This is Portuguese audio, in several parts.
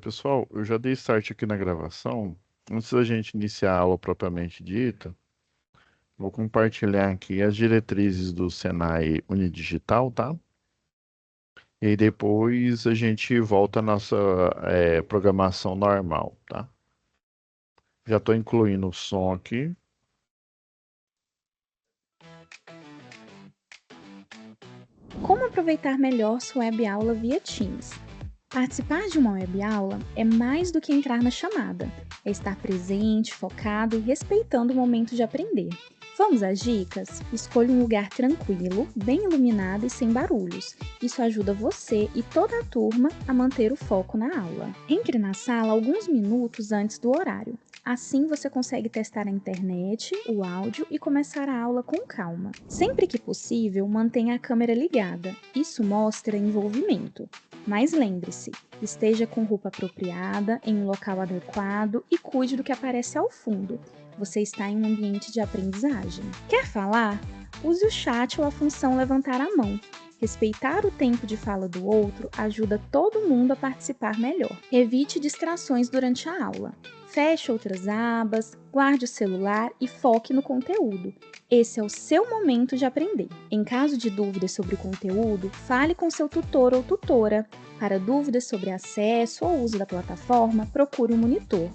Pessoal, eu já dei start aqui na gravação. Antes da gente iniciar a aula propriamente dita, vou compartilhar aqui as diretrizes do Senai Unidigital, tá? E aí depois a gente volta à nossa programação normal, tá? Já estou incluindo o som aqui. Como aproveitar melhor sua web aula via Teams? Participar de uma web aula é mais do que entrar na chamada, é estar presente, focado e respeitando o momento de aprender. Vamos às dicas? Escolha um lugar tranquilo, bem iluminado e sem barulhos. Isso ajuda você e toda a turma a manter o foco na aula. Entre na sala alguns minutos antes do horário. Assim você consegue testar a internet, o áudio e começar a aula com calma. Sempre que possível, mantenha a câmera ligada. Isso mostra envolvimento. Mas lembre-se, esteja com roupa apropriada, em um local adequado e cuide do que aparece ao fundo. Você está em um ambiente de aprendizagem. Quer falar? Use o chat ou a função levantar a mão. Respeitar o tempo de fala do outro ajuda todo mundo a participar melhor. Evite distrações durante a aula. Feche outras abas, guarde o celular e foque no conteúdo. Esse é o seu momento de aprender. Em caso de dúvidas sobre o conteúdo, fale com seu tutor ou tutora. Para dúvidas sobre acesso ou uso da plataforma, procure um monitor.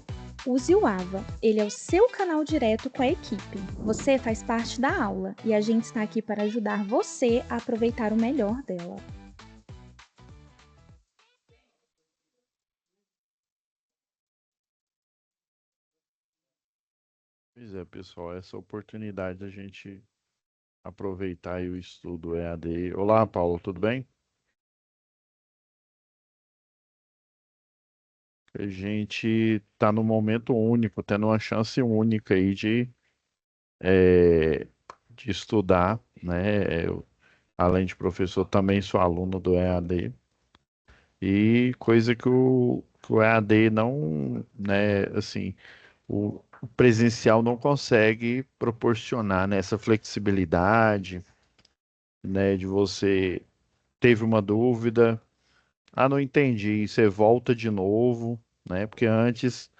Use o AVA, ele é o seu canal direto com a equipe. Você faz parte da aula e a gente está aqui para ajudar você a aproveitar o melhor dela. Pois é, pessoal, essa oportunidade da gente aproveitar aí o estudo EAD. Olá, Paulo, tudo bem? A gente está num momento único, tendo uma chance única aí eh, de estudar, né? Eu, além de professor, também sou aluno do EAD. E coisa que o EAD não, né, assim, o presencial não consegue proporcionar, né, essa flexibilidade, né, de você teve uma dúvida, não entendi, você volta de novo, né? Porque antes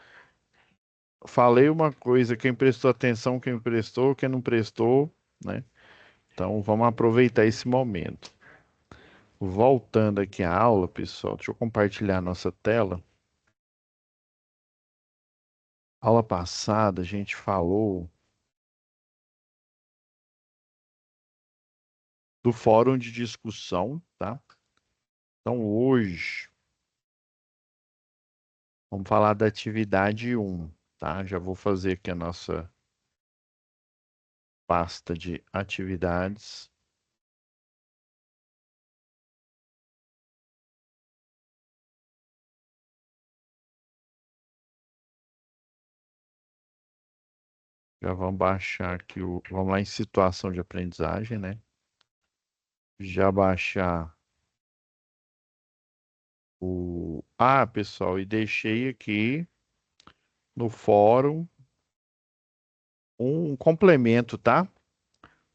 falei uma coisa, quem prestou atenção, quem prestou, quem não prestou, né? Então vamos aproveitar esse momento. Voltando aqui à aula, pessoal, deixa eu compartilhar a nossa tela. Aula passada a gente falou do fórum de discussão, tá? Então hoje vamos falar da atividade um, tá? Já vou fazer aqui a nossa pasta de atividades. Já vamos baixar aqui vamos lá em situação de aprendizagem, né? Já baixar pessoal, e deixei aqui no fórum um complemento, tá?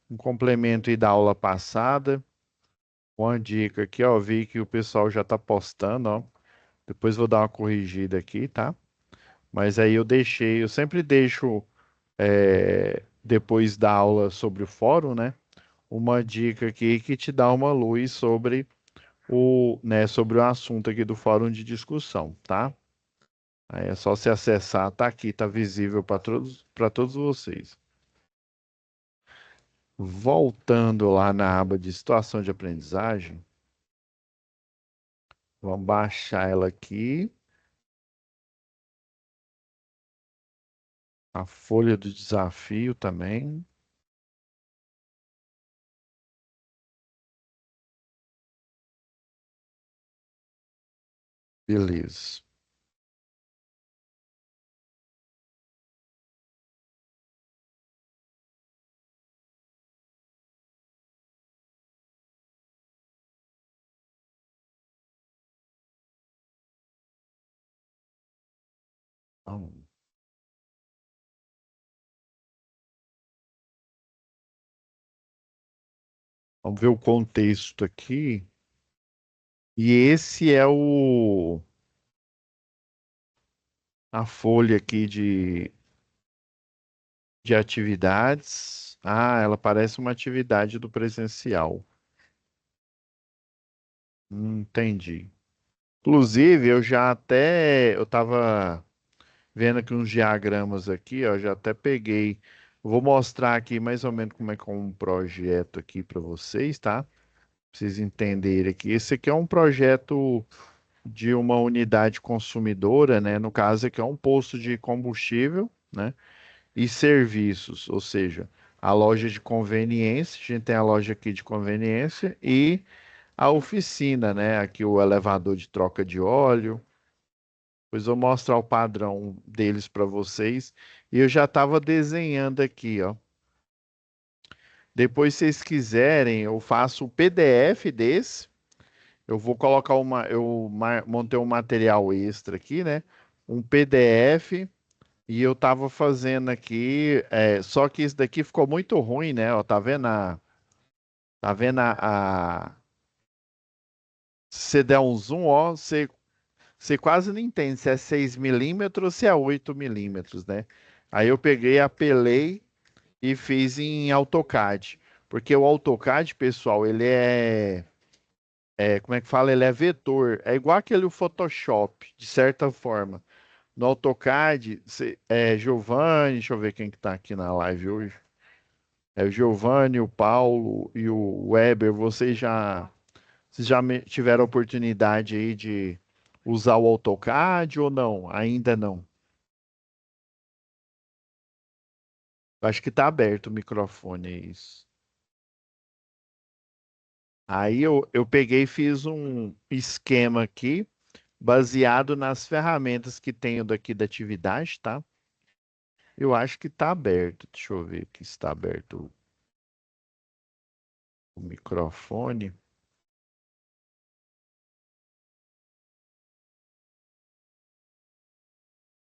Um complemento aí da aula passada. Uma dica aqui, ó, vi que o pessoal já tá postando, ó. Depois vou dar uma corrigida aqui, tá? Mas aí eu sempre deixo depois da aula sobre o fórum, né? Uma dica aqui que te dá uma luz sobre sobre o assunto aqui do fórum de discussão, tá? Aí é só se acessar, tá aqui, tá visível para todos vocês. Voltando lá na aba de situação de aprendizagem, vamos baixar ela aqui, a folha do desafio também. Beleza. Então, vamos ver o contexto aqui. E esse é a folha aqui de atividades. Ah, ela parece uma atividade do presencial. Entendi. Inclusive, eu estava vendo aqui uns diagramas aqui, ó, já até peguei. Vou mostrar aqui mais ou menos como é que é um projeto aqui para vocês, tá? Pra vocês entenderem aqui. Esse aqui é um projeto de uma unidade consumidora, né? No caso aqui é um posto de combustível, né? E serviços, ou seja, a loja de conveniência, a gente tem a loja aqui de conveniência e a oficina, né? Aqui o elevador de troca de óleo. Depois eu vou mostrar o padrão deles para vocês. E eu já estava desenhando aqui, ó. Depois, se vocês quiserem, eu faço o PDF desse. Eu vou colocar montei um material extra aqui, né? Um PDF. E eu tava fazendo aqui, só que isso daqui ficou muito ruim, né? Ó, tá vendo se você der um zoom, ó, você quase não entende se é 6 milímetros ou se é 8 milímetros, né? Aí eu peguei, apelei e fiz em AutoCAD. Porque o AutoCAD, pessoal, como é que fala? Ele é vetor. É igual aquele Photoshop, de certa forma. No AutoCAD, Giovanni, deixa eu ver quem que tá aqui na live hoje. É o Giovanni, o Paulo e o Weber. Vocês já tiveram a oportunidade aí de usar o AutoCAD ou não? Ainda não. Acho que tá aberto o microfone, é isso. Aí eu peguei e fiz um esquema aqui, baseado nas ferramentas que tenho daqui da atividade, tá? Eu acho que tá aberto. Deixa eu ver aqui se está aberto o microfone.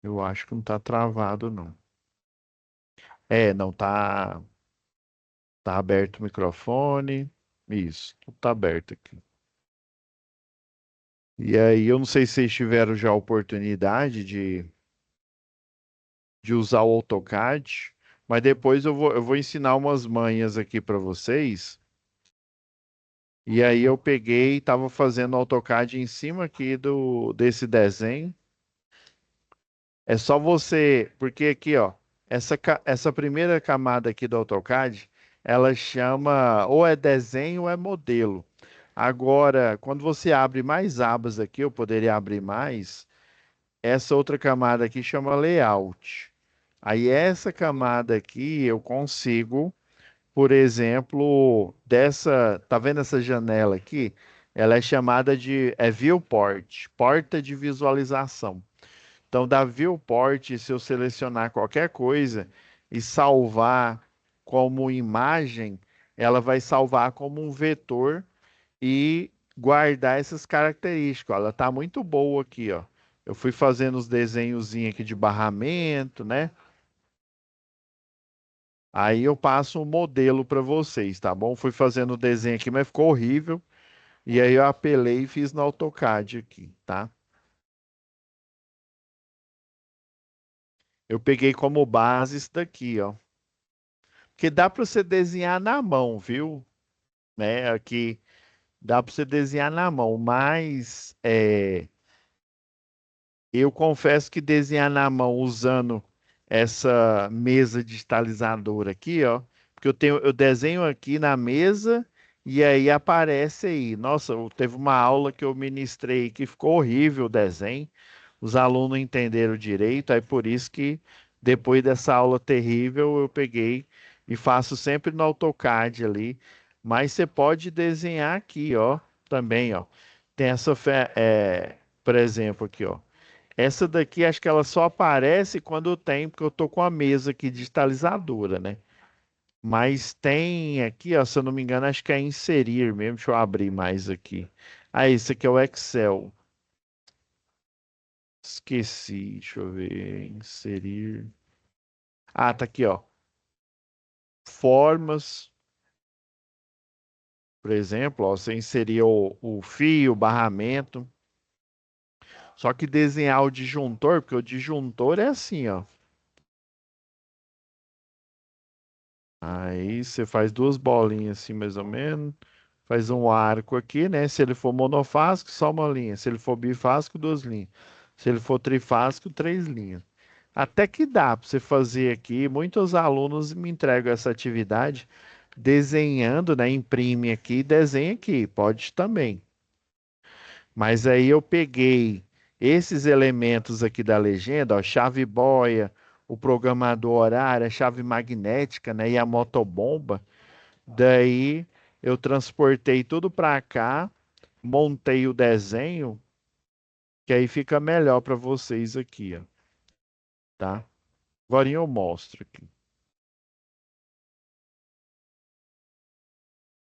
Eu acho que não tá travado, não. Não tá aberto o microfone. Isso, tudo tá aberto aqui. E aí, eu não sei se vocês tiveram já a oportunidade de usar o AutoCAD, mas depois eu vou ensinar umas manhas aqui para vocês. E aí eu peguei e estava fazendo AutoCAD em cima aqui desse desenho. É só você, porque aqui, ó, essa primeira camada aqui do AutoCAD, ela chama ou é desenho ou é modelo. Agora, quando você abre mais abas aqui, eu poderia abrir mais, essa outra camada aqui chama layout. Aí essa camada aqui eu consigo, por exemplo, tá vendo essa janela aqui? Ela é chamada de viewport, porta de visualização. Então, da viewport, se eu selecionar qualquer coisa e salvar como imagem, ela vai salvar como um vetor e guardar essas características. Ó, ela tá muito boa aqui, ó. Eu fui fazendo os desenhozinhos aqui de barramento, né? Aí eu passo um modelo para vocês, tá bom? Fui fazendo o desenho aqui, mas ficou horrível. E aí eu apelei e fiz no AutoCAD aqui, tá? Eu peguei como base isso daqui, ó. Porque dá para você desenhar na mão, viu? Né? Aqui dá para você desenhar na mão, mas eu confesso que desenhar na mão usando essa mesa digitalizadora aqui, ó, porque eu desenho aqui na mesa e aí aparece aí. Nossa, teve uma aula que eu ministrei que ficou horrível o desenho. Os alunos não entenderam direito, aí por isso que depois dessa aula terrível eu peguei e faço sempre no AutoCAD ali. Mas você pode desenhar aqui, ó, também, ó. Tem por exemplo, aqui, ó. Essa daqui acho que ela só aparece quando tem, porque eu tô com a mesa aqui digitalizadora, né? Mas tem aqui, ó, se eu não me engano, acho que é inserir mesmo. Deixa eu abrir mais aqui. Ah, esse aqui é o Excel. Esqueci, deixa eu ver. Inserir. Ah, tá aqui, ó. Formas, por exemplo, ó, você inserir o fio, o barramento. Só que desenhar o disjuntor, porque o disjuntor é assim, ó. Aí você faz duas bolinhas assim, mais ou menos. Faz um arco aqui, né? Se ele for monofásico, só uma linha. Se ele for bifásico, duas linhas. Se ele for trifásico, três linhas. Até que dá para você fazer aqui. Muitos alunos me entregam essa atividade desenhando, né? Imprime aqui, e desenha aqui. Pode também. Mas aí eu peguei esses elementos aqui da legenda, ó, chave boia, o programador horário, a chave magnética, né? E a motobomba. Daí eu transportei tudo para cá, montei o desenho, que aí fica melhor para vocês aqui, ó, tá? Agora eu mostro aqui.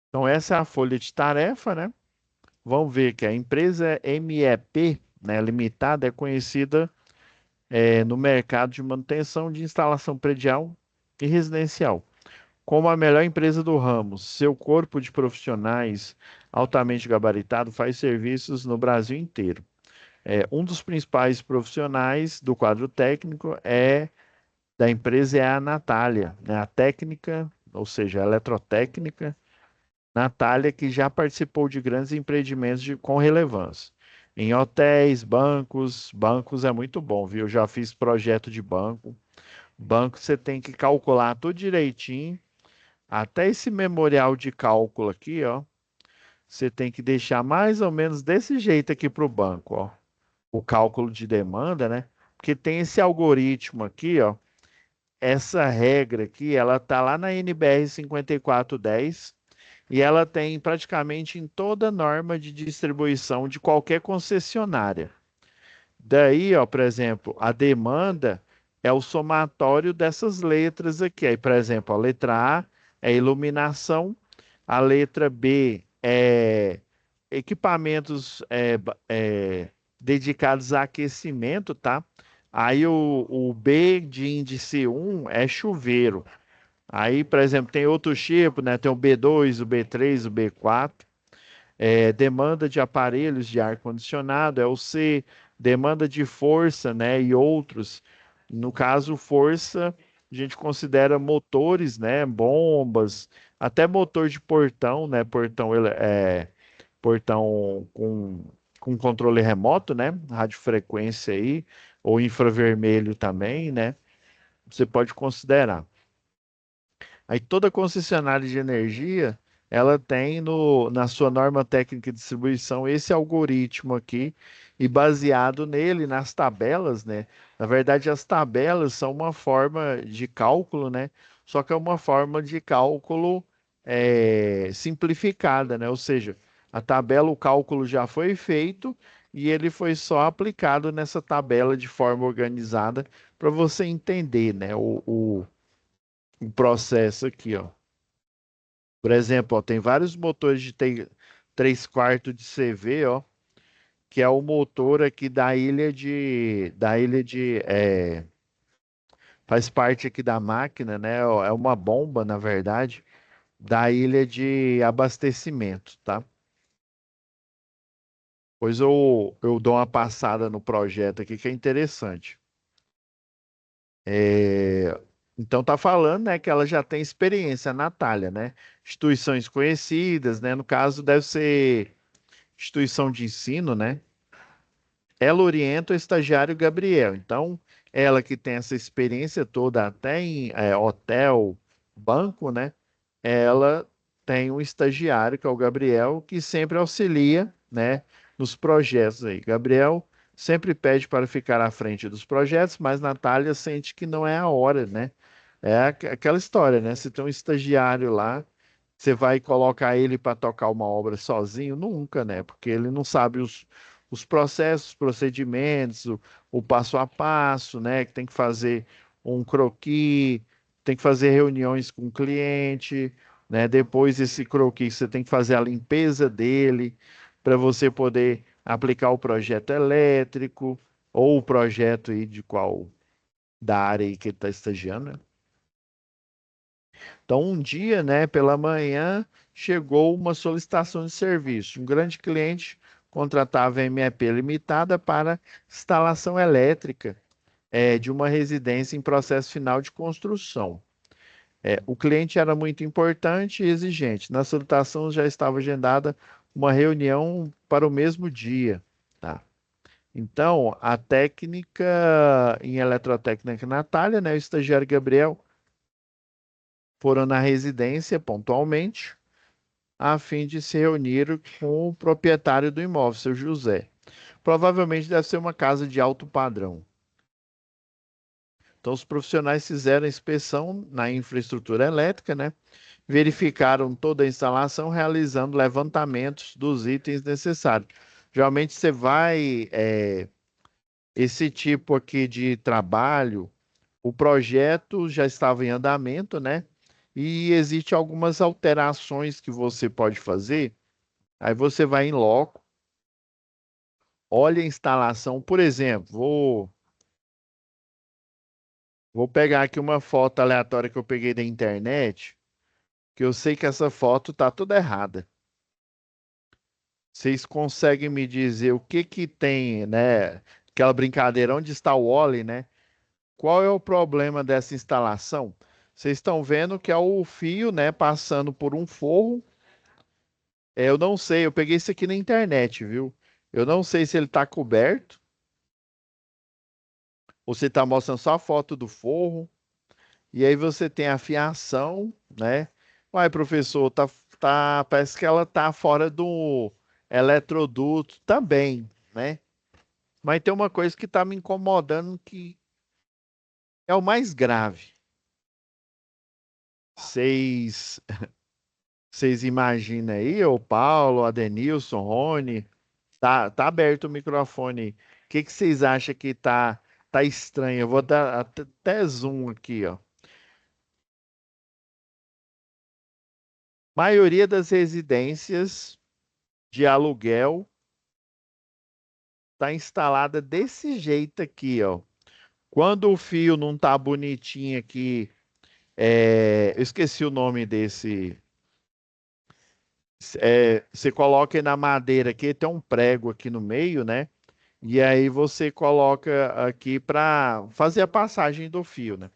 Então essa é a folha de tarefa, né? Vamos ver que a empresa MEP, né, limitada, é conhecida no mercado de manutenção de instalação predial e residencial como a melhor empresa do ramo. Seu corpo de profissionais altamente gabaritado faz serviços no Brasil inteiro. Um dos principais profissionais do quadro técnico da empresa é a Natália, né? A técnica, ou seja, a eletrotécnica, Natália, que já participou de grandes empreendimentos com relevância. Em hotéis, bancos é muito bom, viu? Eu já fiz projeto de banco. Banco você tem que calcular tudo direitinho. Até esse memorial de cálculo aqui, ó, você tem que deixar mais ou menos desse jeito aqui para o banco, ó. O cálculo de demanda, né? Porque tem esse algoritmo aqui, ó. Essa regra aqui, ela tá lá na NBR 5410 e ela tem praticamente em toda norma de distribuição de qualquer concessionária. Daí, ó, por exemplo, a demanda é o somatório dessas letras aqui. Aí, por exemplo, a letra A é iluminação, a letra B é equipamentos dedicados a aquecimento, tá? Aí o B de índice 1 é chuveiro. Aí, por exemplo, tem outros tipos, né? Tem o B2, o B3, o B4. Demanda de aparelhos de ar-condicionado, é o C, demanda de força, né? E outros. No caso, força, a gente considera motores, né? Bombas, até motor de portão, né? Portão com controle remoto, né? Radiofrequência aí, ou infravermelho também, né? Você pode considerar. Aí toda concessionária de energia, ela tem na sua norma técnica de distribuição esse algoritmo aqui, e baseado nele, nas tabelas, né? Na verdade, as tabelas são uma forma de cálculo, né? Só que é uma forma de cálculo simplificada, né? Ou seja, a tabela, o cálculo já foi feito e ele foi só aplicado nessa tabela de forma organizada para você entender, né? O processo aqui, ó. Por exemplo, ó, tem vários motores de 3 quartos de CV, ó, que é o motor aqui faz parte aqui da máquina, né? Ó, é uma bomba, na verdade, da ilha de abastecimento, tá? Pois eu dou uma passada no projeto aqui que é interessante. É, Então tá falando, né, que ela já tem experiência, a Natália, né? Instituições conhecidas, né? No caso, deve ser instituição de ensino, né? Ela orienta o estagiário Gabriel. Então, ela que tem essa experiência toda, até em hotel, banco, né? Ela tem um estagiário, que é o Gabriel, que sempre auxilia, né, nos projetos aí. Gabriel sempre pede para ficar à frente dos projetos, mas Natália sente que não é a hora, né? Aquela história, né? Se tem um estagiário lá, você vai colocar ele para tocar uma obra sozinho? Nunca, né? Porque ele não sabe os processos, procedimentos, o passo a passo, né? Que tem que fazer um croquis, tem que fazer reuniões com o cliente, né? Depois esse croquis, você tem que fazer a limpeza dele para você poder aplicar o projeto elétrico ou o projeto aí de qual da área aí que ele está estagiando, né? Então, um dia, né, pela manhã, chegou uma solicitação de serviço. Um grande cliente contratava MEP limitada para instalação elétrica de uma residência em processo final de construção. O cliente era muito importante e exigente. Na solicitação já estava agendada uma reunião para o mesmo dia. Tá? Então, a técnica em eletrotécnica Natália, né, o estagiário Gabriel, foram na residência pontualmente, a fim de se reunir com o proprietário do imóvel, seu José. Provavelmente deve ser uma casa de alto padrão. Então, os profissionais fizeram a inspeção na infraestrutura elétrica, né? Verificaram toda a instalação, realizando levantamentos dos itens necessários. Geralmente você vai, esse tipo aqui de trabalho, o projeto já estava em andamento, né? E existe algumas alterações que você pode fazer. Aí você vai em loco, olha a instalação, por exemplo, vou pegar aqui uma foto aleatória que eu peguei da internet, que eu sei que essa foto tá toda errada. Vocês conseguem me dizer o que que tem, né? Aquela brincadeira, onde está o Wall-E, né? Qual é o problema dessa instalação? Vocês estão vendo que é o fio, né, passando por um forro. Eu não sei, eu peguei isso aqui na internet, viu? Eu não sei se ele está coberto ou se está mostrando só a foto do forro. E aí você tem a fiação, né? Uai, professor, parece que ela tá fora do eletroduto também, né? Mas tem uma coisa que tá me incomodando que é o mais grave. Vocês, vocês imaginam aí, o Paulo, Adenilson, Rony, tá aberto o microfone aí. O que que vocês acham que tá estranho? Eu vou dar até zoom aqui, ó. Maioria das residências de aluguel tá instalada desse jeito aqui, ó. Quando o fio não tá bonitinho aqui, eu esqueci o nome desse. Você coloca aí na madeira aqui, tem um prego aqui no meio, né? E aí você coloca aqui para fazer a passagem do fio, né?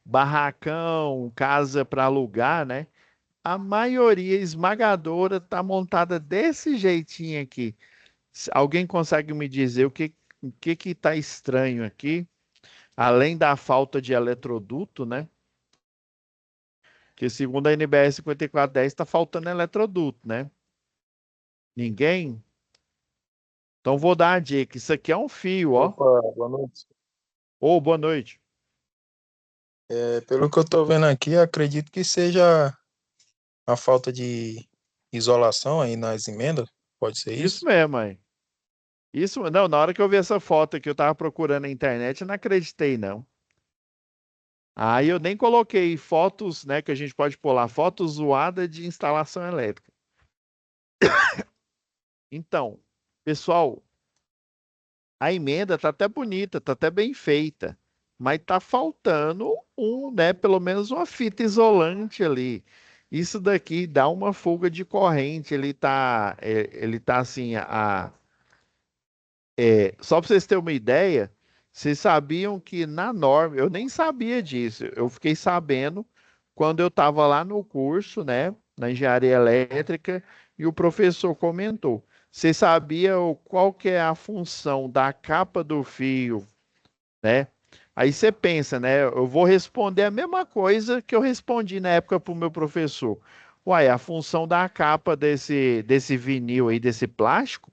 Barracão, casa para alugar, né? A maioria esmagadora tá montada desse jeitinho aqui. Alguém consegue me dizer o que tá estranho aqui? Além da falta de eletroduto, né? Que segundo a NBR 5410 está faltando eletroduto, né? Ninguém? Então vou dar a dica. Isso aqui é um fio, ó. Opa, boa noite. Ô, boa noite. Pelo que eu estou vendo aqui, acredito que seja a falta de isolação aí nas emendas. Pode ser Isso isso? mesmo, mãe. Isso, não, na hora que eu vi essa foto aqui, eu tava procurando na internet, eu não acreditei, não. Aí eu nem coloquei fotos, né, que a gente pode pular, foto zoada de instalação elétrica. Então, pessoal, a emenda tá até bonita, tá até bem feita, mas tá faltando né, pelo menos uma fita isolante ali. Isso daqui dá uma fuga de corrente, ele tá assim, só para vocês terem uma ideia, vocês sabiam que na norma, eu nem sabia disso, eu fiquei sabendo quando eu estava lá no curso, né, na engenharia elétrica, e o professor comentou. Você sabia qual que é a função da capa do fio, né? Aí você pensa, né? Eu vou responder a mesma coisa que eu respondi na época para o meu professor. Uai, a função da capa desse vinil aí, desse plástico,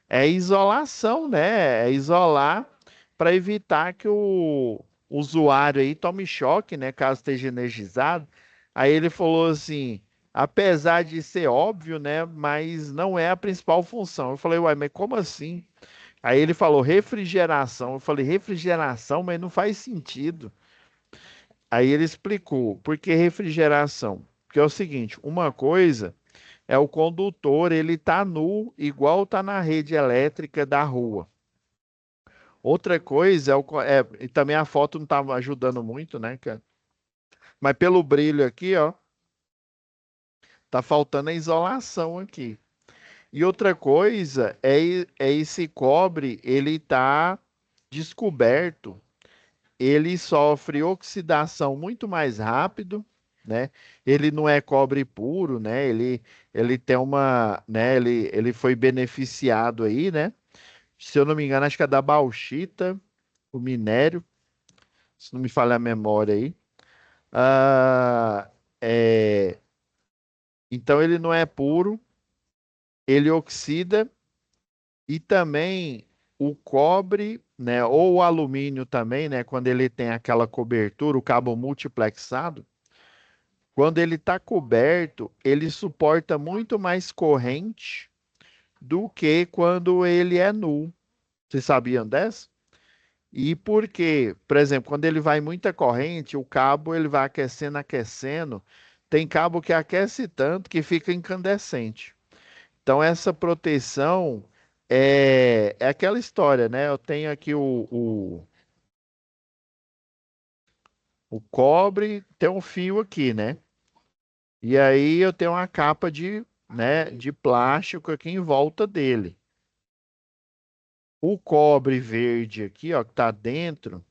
é isolação, né? É isolar para evitar que o usuário aí tome choque, né? Caso esteja energizado. Aí ele falou assim, apesar de ser óbvio, né? Mas não é a principal função. Eu falei, uai, mas como assim? Aí ele falou refrigeração. Eu falei, refrigeração, mas não faz sentido. Aí ele explicou, por que refrigeração? Porque é o seguinte, uma coisa é o condutor, ele tá nu, igual tá na rede elétrica da rua. Outra coisa e também a foto não estava ajudando muito, né, cara? Mas pelo brilho aqui, ó, tá faltando a isolação aqui. E outra coisa é esse cobre, ele está descoberto, ele sofre oxidação muito mais rápido, né? Ele não é cobre puro, né? Ele tem uma, né? Ele foi beneficiado aí, né? Se eu não me engano, acho que é da bauxita, o minério, se não me falha a memória aí. Ah, é, então ele não é puro, ele oxida e também o cobre, né, ou o alumínio também, né, quando ele tem aquela cobertura, o cabo multiplexado, quando ele está coberto, ele suporta muito mais corrente do que quando ele é nu. Vocês sabiam dessa? E por quê? Por exemplo, quando ele vai muita corrente, o cabo ele vai aquecendo, aquecendo. Tem cabo que aquece tanto que fica incandescente. Então, essa proteção é aquela história, né? Eu tenho aqui o cobre, tem um fio aqui, né? E aí eu tenho uma capa de, né, de plástico aqui em volta dele. O cobre verde aqui, ó, que tá dentro,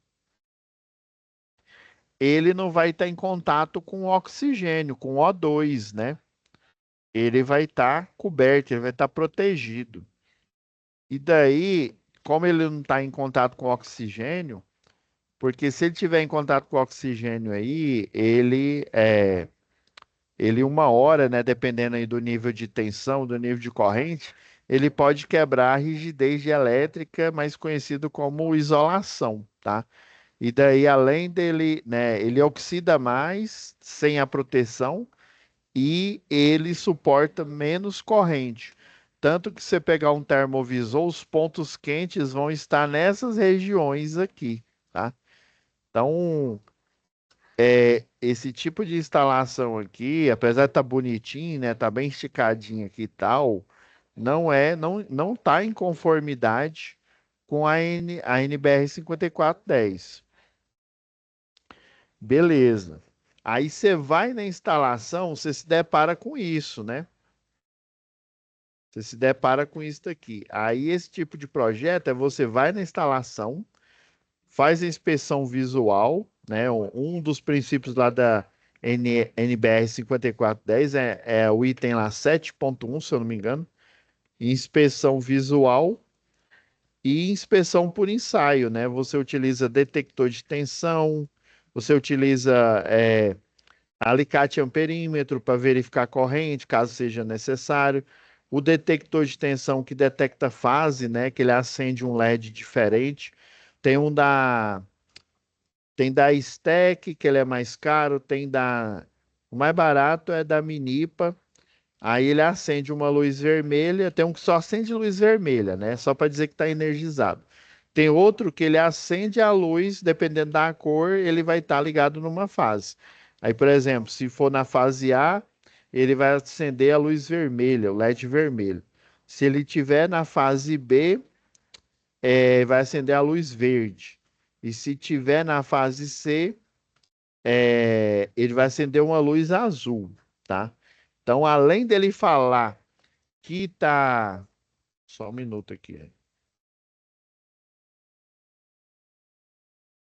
ele não vai estar em contato com o oxigênio, com o O2, né? Ele vai estar coberto, ele vai estar protegido. E daí, como ele não está em contato com o oxigênio, porque se ele tiver em contato com o oxigênio aí, ele uma hora, né, dependendo aí do nível de tensão, do nível de corrente, ele pode quebrar a rigidez elétrica, mais conhecido como isolação, tá? E daí, além dele, né, ele oxida mais sem a proteção e ele suporta menos corrente. Tanto que você pegar um termovisor, os pontos quentes vão estar nessas regiões aqui, tá? Então, esse tipo de instalação aqui, apesar de estar bonitinho, né, tá bem esticadinho aqui e tal, não tá em conformidade com a NBR 5410. Beleza. Aí você vai na instalação, você se depara com isso, né? Você se depara com isso aqui. Aí esse tipo de projeto é você vai na instalação, faz a inspeção visual, né? Um dos princípios lá da NBR 5410 é o item lá 7.1, se eu não me engano, inspeção visual e inspeção por ensaio, né? Você utiliza detector de tensão, você utiliza alicate amperímetro para verificar a corrente, caso seja necessário. O detector de tensão que detecta fase, né? Que ele acende um LED diferente. Tem um da Tem da Stack, que ele é mais caro, tem da o mais barato é da Minipa. Aí ele acende uma luz vermelha, tem um que só acende luz vermelha, né? Só para dizer que está energizado. Tem outro que ele acende a luz, dependendo da cor, ele vai estar ligado numa fase. Aí, por exemplo, se for na fase A, ele vai acender a luz vermelha, o LED vermelho. Se ele tiver na fase B, vai acender a luz verde. E se tiver na fase C, ele vai acender uma luz azul, tá? Então, além dele falar que tá. Só um minuto aqui.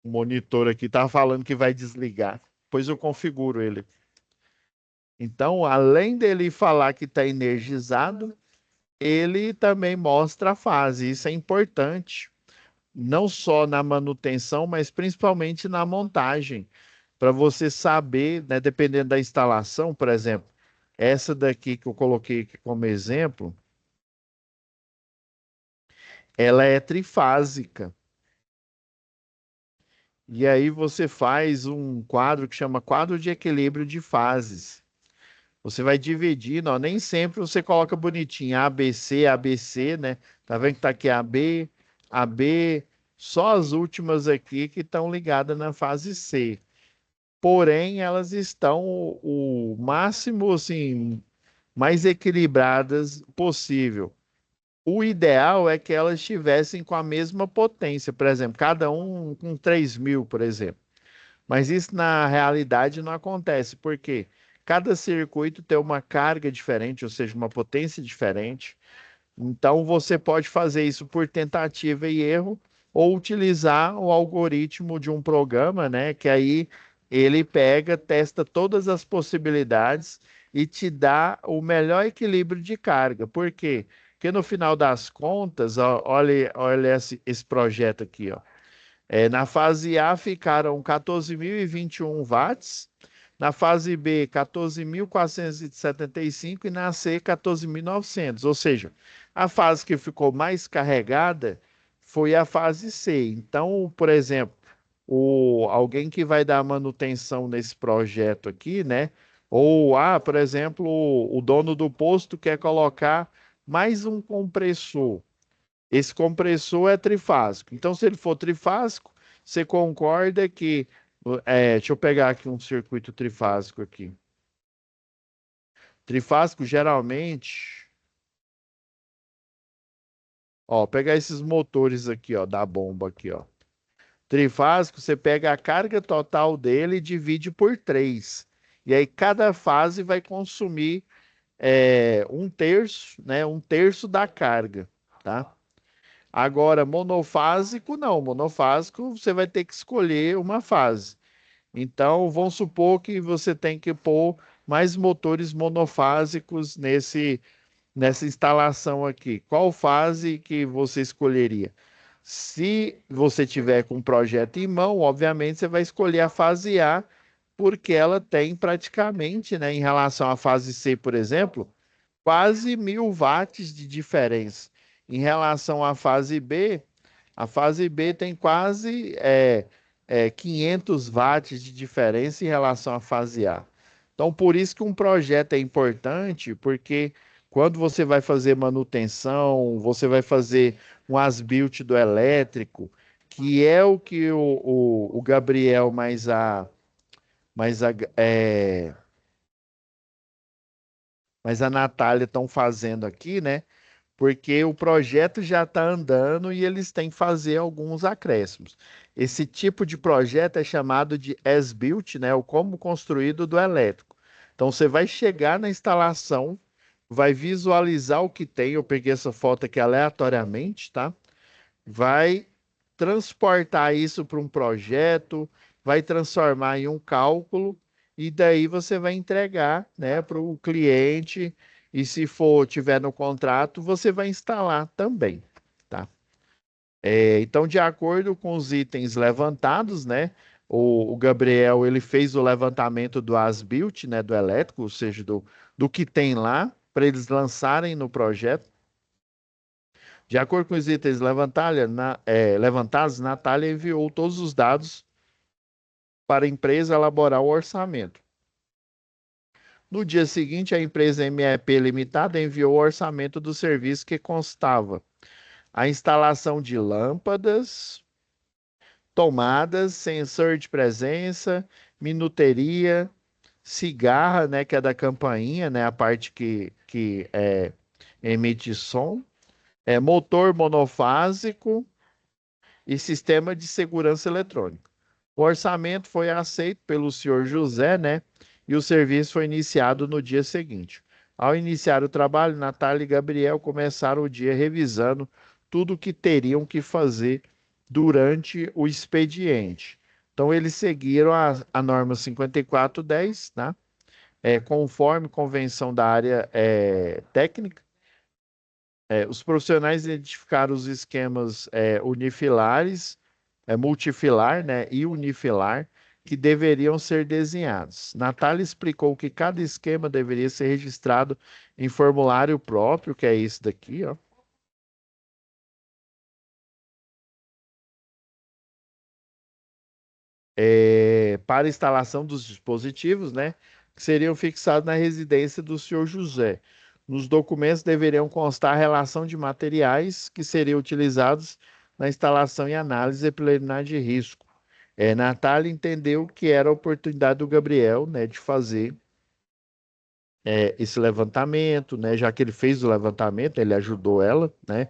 O monitor aqui tá falando que vai desligar. Depois eu configuro ele. Então, além dele falar que está energizado, ele também mostra a fase. Isso é importante, não só na manutenção, mas principalmente na montagem, para você saber, né, dependendo da instalação, por exemplo, essa daqui que eu coloquei aqui como exemplo, ela é trifásica. E aí você faz um quadro que chama quadro de equilíbrio de fases. Você vai dividindo, ó, nem sempre você coloca bonitinho ABC, ABC, né? Tá vendo que tá aqui AB, AB, só as últimas aqui que estão ligadas na fase C. Porém, elas estão o máximo assim mais equilibradas possível. O ideal é que elas estivessem com a mesma potência, por exemplo, cada um com 3.000, por exemplo. Mas isso na realidade não acontece, porque cada circuito tem uma carga diferente, ou seja, uma potência diferente. Então, você pode fazer isso por tentativa e erro, ou utilizar o algoritmo de um programa, né? Que aí ele pega, testa todas as possibilidades e te dá o melhor equilíbrio de carga. Por quê? Porque no final das contas, ó, olha esse projeto aqui, ó. Na fase A ficaram 14.021 watts, na fase B 14.475 e na C 14.900. Ou seja, a fase que ficou mais carregada foi a fase C. Então, por exemplo, alguém que vai dar manutenção nesse projeto aqui, né? Ou, por exemplo, o dono do posto quer colocar mais um compressor. Esse compressor é trifásico. Então, se ele for trifásico, você concorda que. Deixa eu pegar aqui um circuito trifásico aqui. Trifásico, geralmente. Ó, pegar esses motores aqui, ó, da bomba aqui, ó. Trifásico, você pega a carga total dele e divide por 3. E aí, cada fase vai consumir um terço, né? Um terço da carga, tá? Agora, monofásico, não. Monofásico, você vai ter que escolher uma fase. Então, vamos supor que você tem que pôr mais motores monofásicos nessa instalação aqui. Qual fase que você escolheria? Se você tiver com o projeto em mão, obviamente você vai escolher a fase A, porque ela tem praticamente, né, em relação à fase C, por exemplo, quase 1.000 watts de diferença. Em relação à fase B, a fase B tem quase 500 watts de diferença em relação à fase A. Então, por isso que um projeto é importante, porque quando você vai fazer manutenção, você vai fazer um as-built do elétrico, que é o que o Gabriel mais a, é, mais a Natália estão fazendo aqui, né? Porque o projeto já está andando e eles têm que fazer alguns acréscimos. Esse tipo de projeto é chamado de as-built, né? O como construído do elétrico. Então você vai chegar na instalação, vai visualizar o que tem. Eu peguei essa foto aqui aleatoriamente, tá? Vai transportar isso para um projeto, vai transformar em um cálculo e daí você vai entregar, né, para o cliente. E se for tiver no contrato, você vai instalar também, tá? Então, de acordo com os itens levantados, né, o Gabriel ele fez o levantamento do as-built, né, do elétrico, ou seja, do que tem lá para eles lançarem no projeto. De acordo com os itens levantados, Natália enviou todos os dados para a empresa elaborar o orçamento. No dia seguinte, a empresa MEP Limitada enviou o orçamento do serviço que constava a instalação de lâmpadas, tomadas, sensor de presença, minuteria, cigarra, né, que é da campainha, né, a parte que emite som, motor monofásico, e sistema de segurança eletrônica. O orçamento foi aceito pelo senhor José, né? E o serviço foi iniciado no dia seguinte. Ao iniciar o trabalho, Natália e Gabriel começaram o dia revisando tudo o que teriam que fazer durante o expediente. Então, eles seguiram a norma 5410, né? Conforme convenção da área técnica. Os profissionais identificaram os esquemas unifilares, multifilar, né, e unifilar, que deveriam ser desenhados. Natália explicou que cada esquema deveria ser registrado em formulário próprio, que é esse daqui, ó. Para instalação dos dispositivos, né, que seriam fixados na residência do senhor José. Nos documentos deveriam constar a relação de materiais que seriam utilizados na instalação e análise preliminar de risco. Natália entendeu que era a oportunidade do Gabriel, né, de fazer esse levantamento, né, já que ele fez o levantamento, ele ajudou ela, né,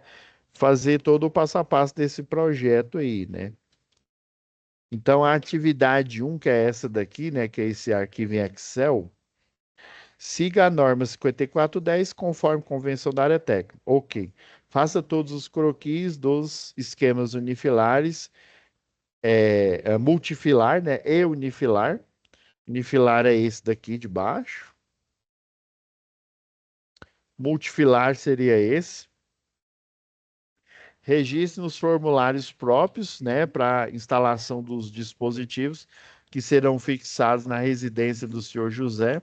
fazer todo o passo a passo desse projeto aí, né. Então, a atividade 1, que é essa daqui, né, que é esse arquivo em Excel, Siga a norma 5410 conforme convenção da área técnica. Ok. Faça todos os croquis dos esquemas unifilares, multifilar, né? E unifilar. Unifilar é esse daqui de baixo. Multifilar seria esse. Registre nos formulários próprios, né, para instalação dos dispositivos que serão fixados na residência do senhor José.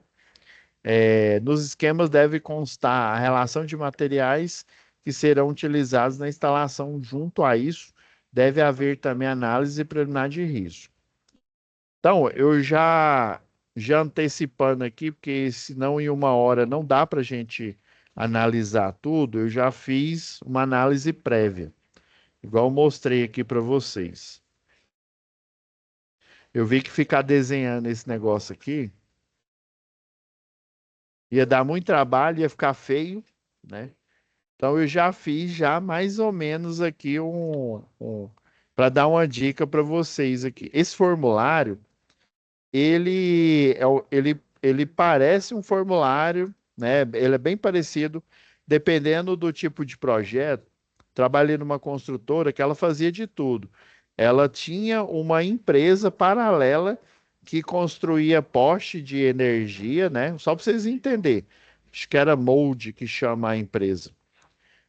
Nos esquemas deve constar a relação de materiais que serão utilizados na instalação. Junto a isso, deve haver também análise preliminar de risco. Então, eu já antecipando aqui, porque senão em 1 hora não dá para a gente analisar tudo, eu já fiz uma análise prévia, igual eu mostrei aqui para vocês. Eu vi que ficar desenhando esse negócio aqui ia dar muito trabalho, ia ficar feio, né? Então eu já fiz já mais ou menos aqui para dar uma dica para vocês aqui. Esse formulário, ele parece um formulário, né? Ele é bem parecido, dependendo do tipo de projeto. Trabalhei numa construtora que ela fazia de tudo. Ela tinha uma empresa paralela que construía poste de energia, né? Só para vocês entenderem. Acho que era Mold que chama a empresa.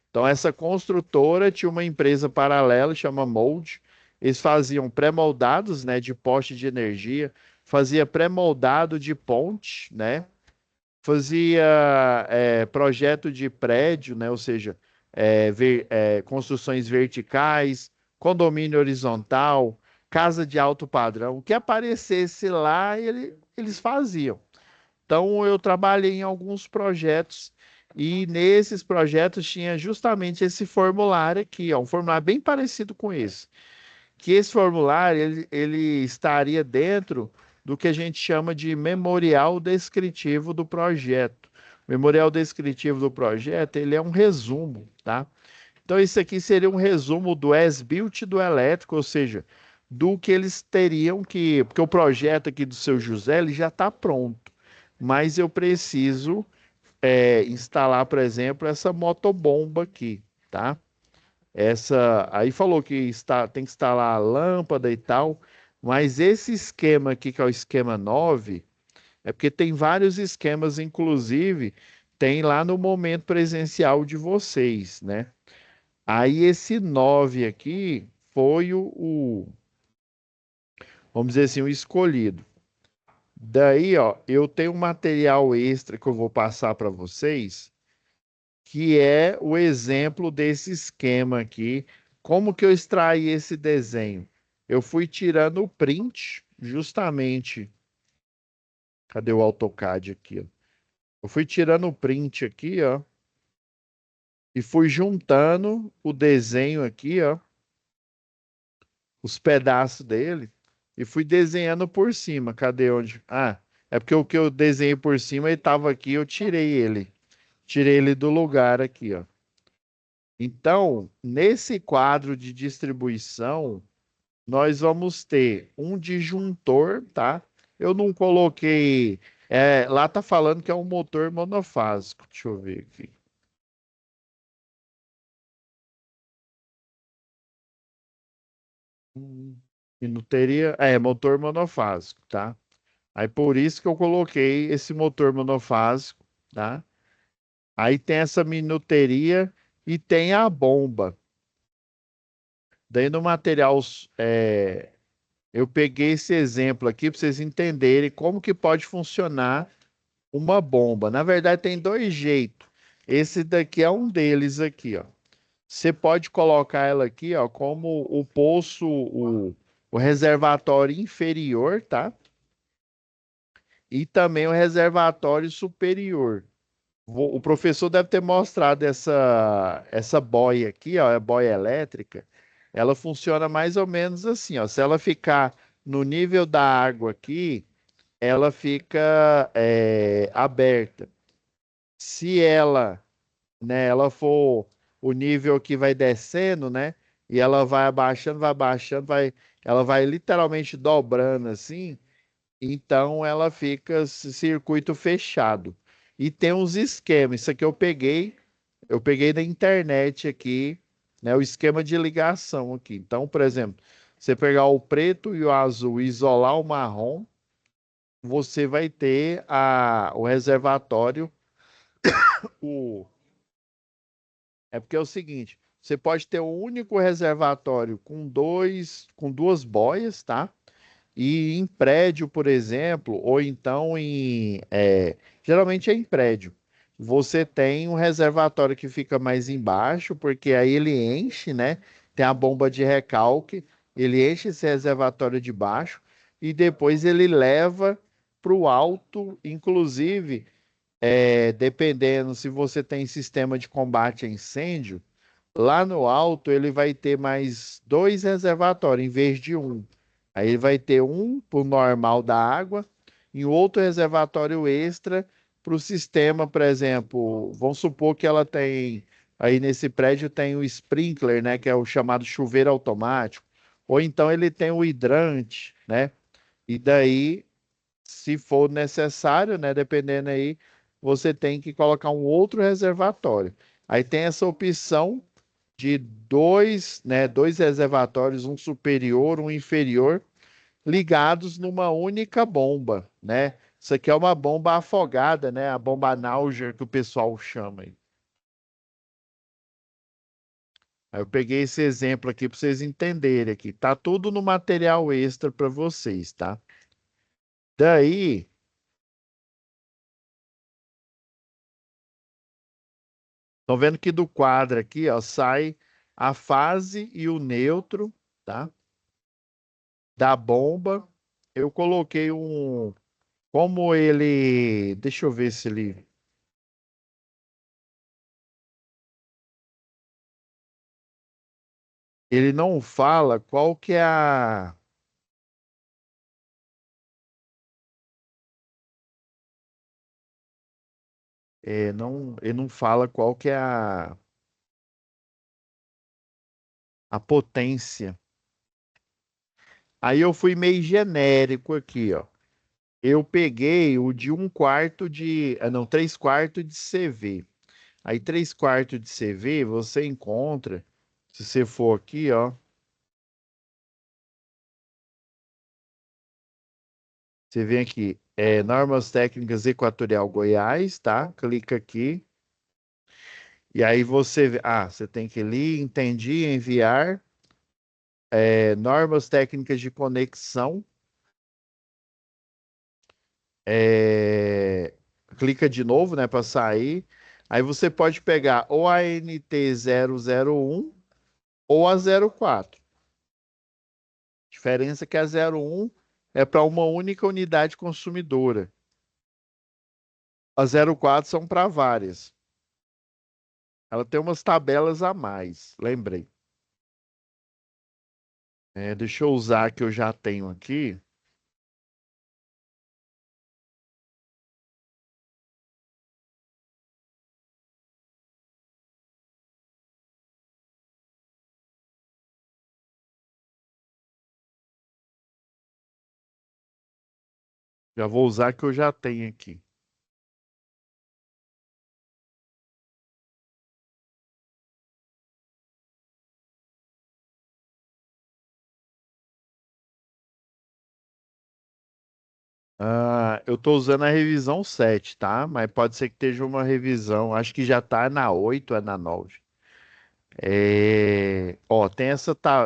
Então, essa construtora tinha uma empresa paralela, chama Mold. Eles faziam pré-moldados, né, de poste de energia, fazia pré-moldado de ponte, né, fazia projeto de prédio, né, ou seja, construções verticais, condomínio horizontal, casa de alto padrão. O que aparecesse lá, eles faziam. Então, eu trabalhei em alguns projetos e nesses projetos tinha justamente esse formulário aqui, ó, um formulário bem parecido com esse. Que esse formulário ele estaria dentro do que a gente chama de memorial descritivo do projeto. O memorial descritivo do projeto, ele é um resumo, tá? Então, isso aqui seria um resumo do as-built do elétrico, ou seja, do que eles teriam que. Porque o projeto aqui do seu José ele já está pronto, mas eu preciso instalar, por exemplo, essa motobomba aqui, tá? Aí falou que tem que instalar a lâmpada e tal, mas esse esquema aqui, que é o esquema 9, é porque tem vários esquemas, inclusive tem lá no momento presencial de vocês, né? Aí esse 9 aqui foi vamos dizer assim, o escolhido. Daí, ó, eu tenho um material extra que eu vou passar para vocês, que é o exemplo desse esquema aqui. Como que eu extraí esse desenho? Eu fui tirando o print, justamente. Cadê o AutoCAD aqui, ó? Eu fui tirando o print aqui, ó, e fui juntando o desenho aqui, ó, os pedaços dele, e fui desenhando por cima. Cadê onde? Ah, é porque o que eu desenhei por cima, ele estava aqui, eu tirei ele. Tirei ele do lugar aqui, ó. Então, nesse quadro de distribuição, nós vamos ter um disjuntor, tá? Eu não coloquei. Lá tá falando que é um motor monofásico. Deixa eu ver aqui. E não teria. Motor monofásico, tá? Aí por isso que eu coloquei esse motor monofásico, tá? Aí tem essa minuteria e tem a bomba. Daí no material, eu peguei esse exemplo aqui para vocês entenderem como que pode funcionar uma bomba. Na verdade, tem dois jeitos. Esse daqui é um deles aqui, ó. Você pode colocar ela aqui, ó, como o poço, o reservatório inferior, tá? E também o reservatório superior. O professor deve ter mostrado essa boia aqui, ó, a boia elétrica. Ela funciona mais ou menos assim, ó. Se ela ficar no nível da água aqui, ela fica aberta. Se ela for o nível que vai descendo, né? E ela vai abaixando, ela vai literalmente dobrando assim. Então ela fica circuito fechado. E tem uns esquemas. Isso aqui eu peguei da internet aqui, né? O esquema de ligação aqui. Então, por exemplo, você pegar o preto e o azul e isolar o marrom, você vai ter o reservatório. O... É porque é o seguinte, você pode ter um único reservatório com duas boias, tá? E em prédio, por exemplo, ou então geralmente é em prédio. Você tem um reservatório que fica mais embaixo, porque aí ele enche, né? Tem a bomba de recalque, ele enche esse reservatório de baixo e depois ele leva para o alto, inclusive, dependendo se você tem sistema de combate a incêndio, lá no alto ele vai ter mais dois reservatórios em vez de um. Aí ele vai ter um para o normal da água e outro reservatório extra para o sistema, por exemplo. Vamos supor que ela tem, aí nesse prédio tem o sprinkler, né, que é o chamado chuveiro automático. Ou então ele tem o hidrante, né? E daí, se for necessário, né, dependendo aí, você tem que colocar um outro reservatório. Aí tem essa opção de dois, né, dois reservatórios, um superior, um inferior, ligados numa única bomba, né? Isso aqui é uma bomba afogada, né? A bomba Nauger que o pessoal chama aí. Aí eu peguei esse exemplo aqui para vocês entenderem aqui. Tá tudo no material extra para vocês, tá? Daí, estão vendo que do quadro aqui, ó, sai a fase e o neutro, tá? Da bomba. Eu coloquei como ele, deixa eu ver se ele não fala qual que é não, ele não fala qual que é a potência. Aí eu fui meio genérico aqui, ó. Eu peguei o de um quarto não, 3/4 de CV. Aí 3/4 de CV você encontra, se você for aqui, ó, você vem aqui, Normas Técnicas Equatorial Goiás, tá? Clica aqui. E aí você tem que ler, entendi, enviar, normas técnicas de conexão, é, clica de novo, né, para sair. Aí você pode pegar ou a NT 001 ou a 04. Diferença é que a 01 é para uma única unidade consumidora. A 04 são para várias. Ela tem umas tabelas a mais, lembrei. Deixa eu usar que eu já tenho aqui. Já vou usar que eu já tenho aqui. Eu estou usando a revisão 7, tá? Mas pode ser que esteja uma revisão. Acho que já está na 8, é na 9. Ó, tem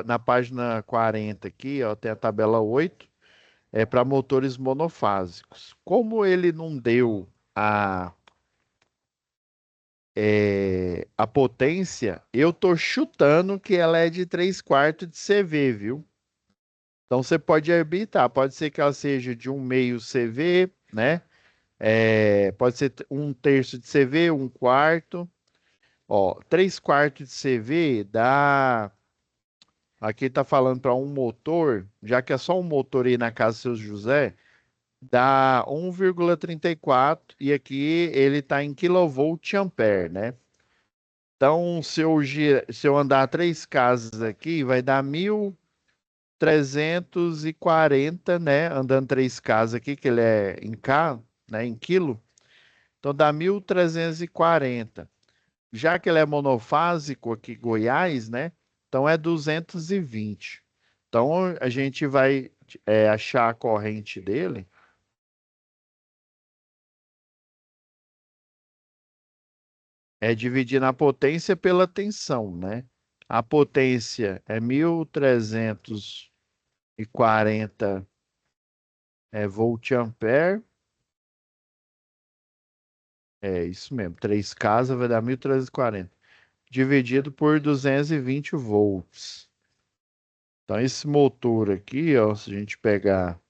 na página 40 aqui, ó, tem a tabela 8, para motores monofásicos. Como ele não deu a, a potência, eu tô chutando que ela é de 3/4 de CV, viu? Então você pode arbitrar, pode ser que ela seja de 1/2 CV, né? Pode ser 1/3 de CV, 1/4. Ó, 3/4 de CV dá. Aqui tá falando para um motor, já que é só um motor aí na casa do seu José, dá 1,34 e aqui ele tá em kilovolt-ampere, né? Então, se eu andar três casas aqui, vai dar 1.340, né? Andando três casas aqui, que ele é em K, né? Em quilo. Então dá 1.340. Já que ele é monofásico aqui, Goiás, né? Então é 220. Então a gente vai achar a corrente dele. É dividir na potência pela tensão, né? A potência é 1.340 volt-ampere. É isso mesmo. 3 casas vai dar 1.340. Dividido por 220 volts. Então, esse motor aqui, ó, se a gente pegar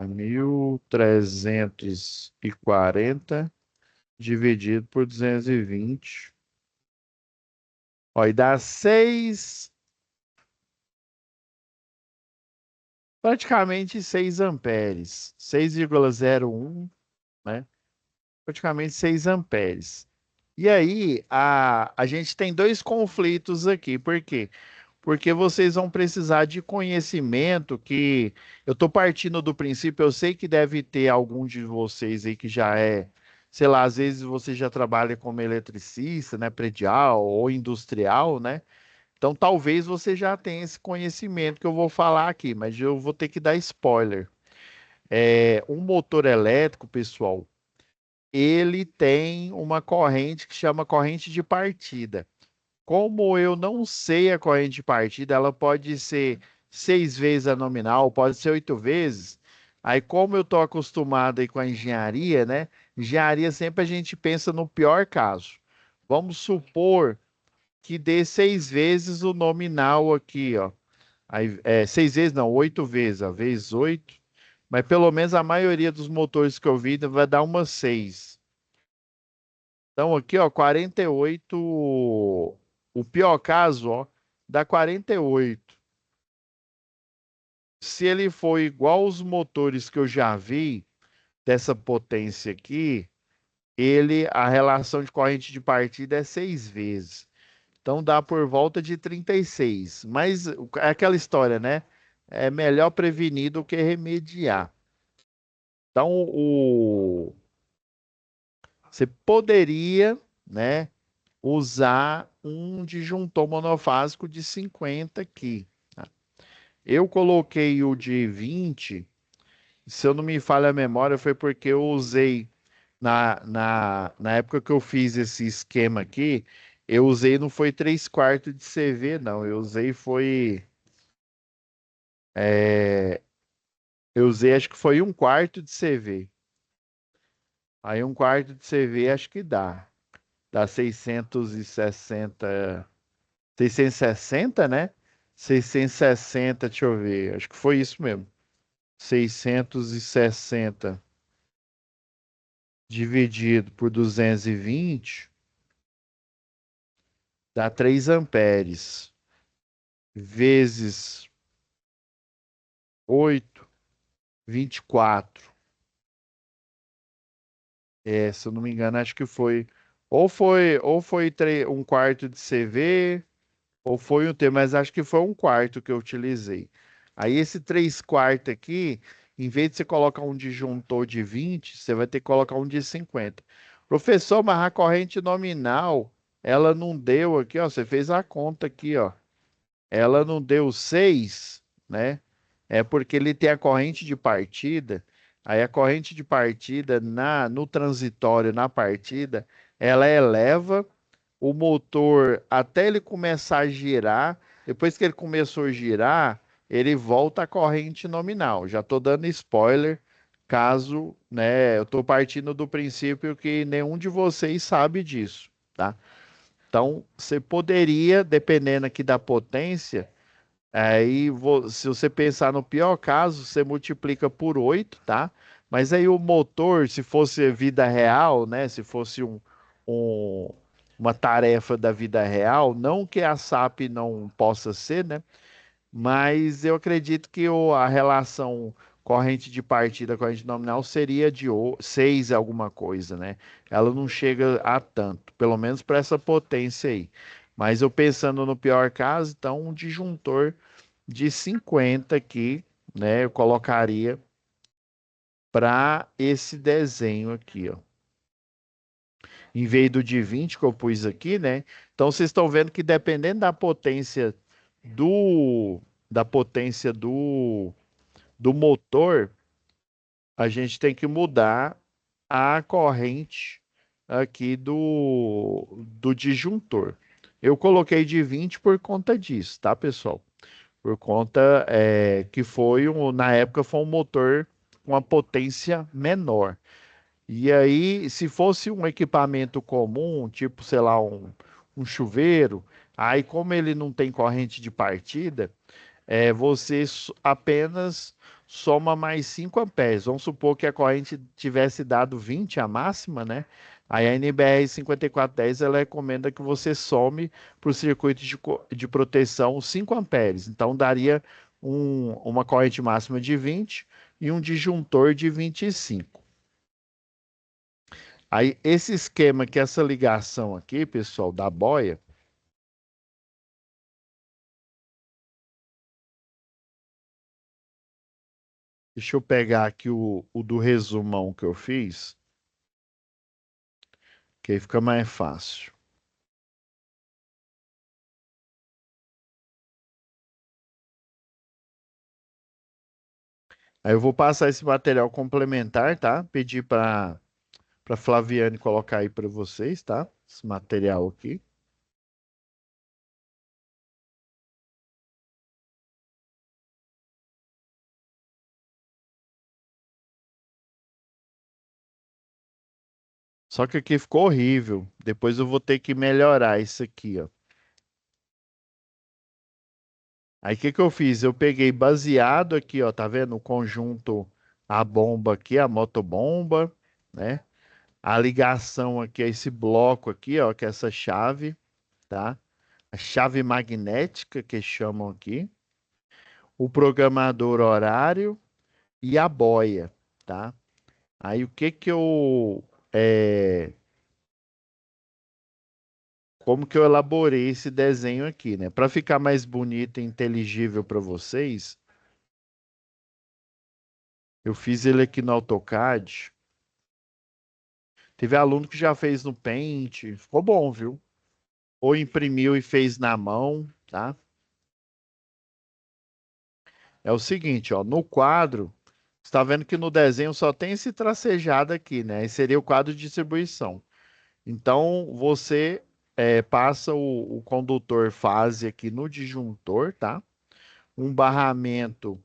1.340 dividido por 220, ó, e dá 6, praticamente 6 amperes, 6,01, né? Praticamente 6 amperes. E aí, a gente tem dois conflitos aqui. Por quê? Porque vocês vão precisar de conhecimento que eu estou partindo do princípio, eu sei que deve ter algum de vocês aí que já é, sei lá, às vezes você já trabalha como eletricista, né, predial ou industrial, né? Então talvez você já tenha esse conhecimento que eu vou falar aqui, mas eu vou ter que dar spoiler. Um motor elétrico, pessoal, ele tem uma corrente que chama corrente de partida. Como eu não sei a corrente de partida, ela pode ser 6 vezes a nominal, pode ser 8 vezes. Aí, como eu estou acostumado aí com a engenharia, né? Engenharia sempre a gente pensa no pior caso. Vamos supor que dê 6 vezes o nominal aqui, ó. Aí, 6 vezes não, 8 vezes, a vezes 8. Mas pelo menos a maioria dos motores que eu vi vai dar uma 6. Então aqui, ó, 48. O pior caso, ó, dá 48. Se ele for igual os motores que eu já vi dessa potência aqui, a relação de corrente de partida é 6 vezes. Então dá por volta de 36. Mas é aquela história, né? É melhor prevenir do que remediar. Então, você poderia, né, usar um disjuntor monofásico de 50 aqui. Tá? Eu coloquei o de 20, se eu não me falha a memória, foi porque eu usei na época que eu fiz esse esquema aqui, eu usei, não foi 3/4 de CV, não. É, eu usei, acho que foi 1/4 de CV. Aí 1/4 de CV acho que dá. Dá 660, né? 660, deixa eu ver. Acho que foi isso mesmo. 660 dividido por 220 dá 3 amperes. Vezes 8, 24. Se eu não me engano, acho que foi. Ou foi 1/4 de CV, ou foi um T, mas acho que foi 1/4 que eu utilizei. Aí esse 3/4 aqui, em vez de você colocar um disjuntor de 20, você vai ter que colocar um de 50. Professor, mas a corrente nominal, ela não deu aqui, ó. Você fez a conta aqui, ó. Ela não deu 6, né? É porque ele tem a corrente de partida. Aí a corrente de partida no transitório, na partida, ela eleva o motor até ele começar a girar. Depois que ele começou a girar, ele volta à corrente nominal. Já estou dando spoiler, caso, né? Eu estou partindo do princípio que nenhum de vocês sabe disso, tá? Então, você poderia, dependendo aqui da potência, se você pensar no pior caso, você multiplica por 8, tá? Mas aí o motor, se fosse vida real, né? Se fosse um- uma tarefa da vida real, não que a SAP não possa ser, né? Mas eu acredito que a relação corrente de partida, corrente nominal seria de 6 alguma coisa, né? Ela não chega a tanto, pelo menos para essa potência aí. Mas eu pensando no pior caso, então um disjuntor de 50 aqui, né? Eu colocaria para esse desenho aqui, ó. Em vez do de 20 que eu pus aqui, né? Então vocês estão vendo que dependendo do da potência do motor, a gente tem que mudar a corrente aqui do disjuntor. Eu coloquei de 20 por conta disso, tá, pessoal? Por conta que na época foi um motor com uma potência menor. E aí, se fosse um equipamento comum, tipo, sei lá, um chuveiro, aí como ele não tem corrente de partida, você apenas soma mais 5 amperes. Vamos supor que a corrente tivesse dado 20 a máxima, né? Aí a NBR 5410 ela recomenda que você some para o circuito de proteção 5 amperes. Então daria uma corrente máxima de 20 e um disjuntor de 25. Aí esse esquema que essa ligação aqui, pessoal, da boia, deixa eu pegar aqui o do resumão que eu fiz, que aí fica mais fácil. Aí eu vou passar esse material complementar, tá? Pedir para Flaviane colocar aí para vocês, tá? Esse material aqui. Só que aqui ficou horrível. Depois eu vou ter que melhorar isso aqui, ó. Aí o que que eu fiz? Eu peguei baseado aqui, ó, tá vendo? O conjunto, a bomba aqui, a motobomba, né? A ligação aqui, é esse bloco aqui, ó, que é essa chave, tá? A chave magnética que chamam aqui. O programador horário e a boia, tá? Aí o que que como que eu elaborei esse desenho aqui, né? Para ficar mais bonito e inteligível para vocês, eu fiz ele aqui no AutoCAD. Teve aluno que já fez no Paint, ficou bom, viu? Ou imprimiu e fez na mão, tá? É o seguinte, ó, no quadro, você está vendo que no desenho só tem esse tracejado aqui, né? Esse seria o quadro de distribuição. Então, você passa o condutor fase aqui no disjuntor, tá? Um barramento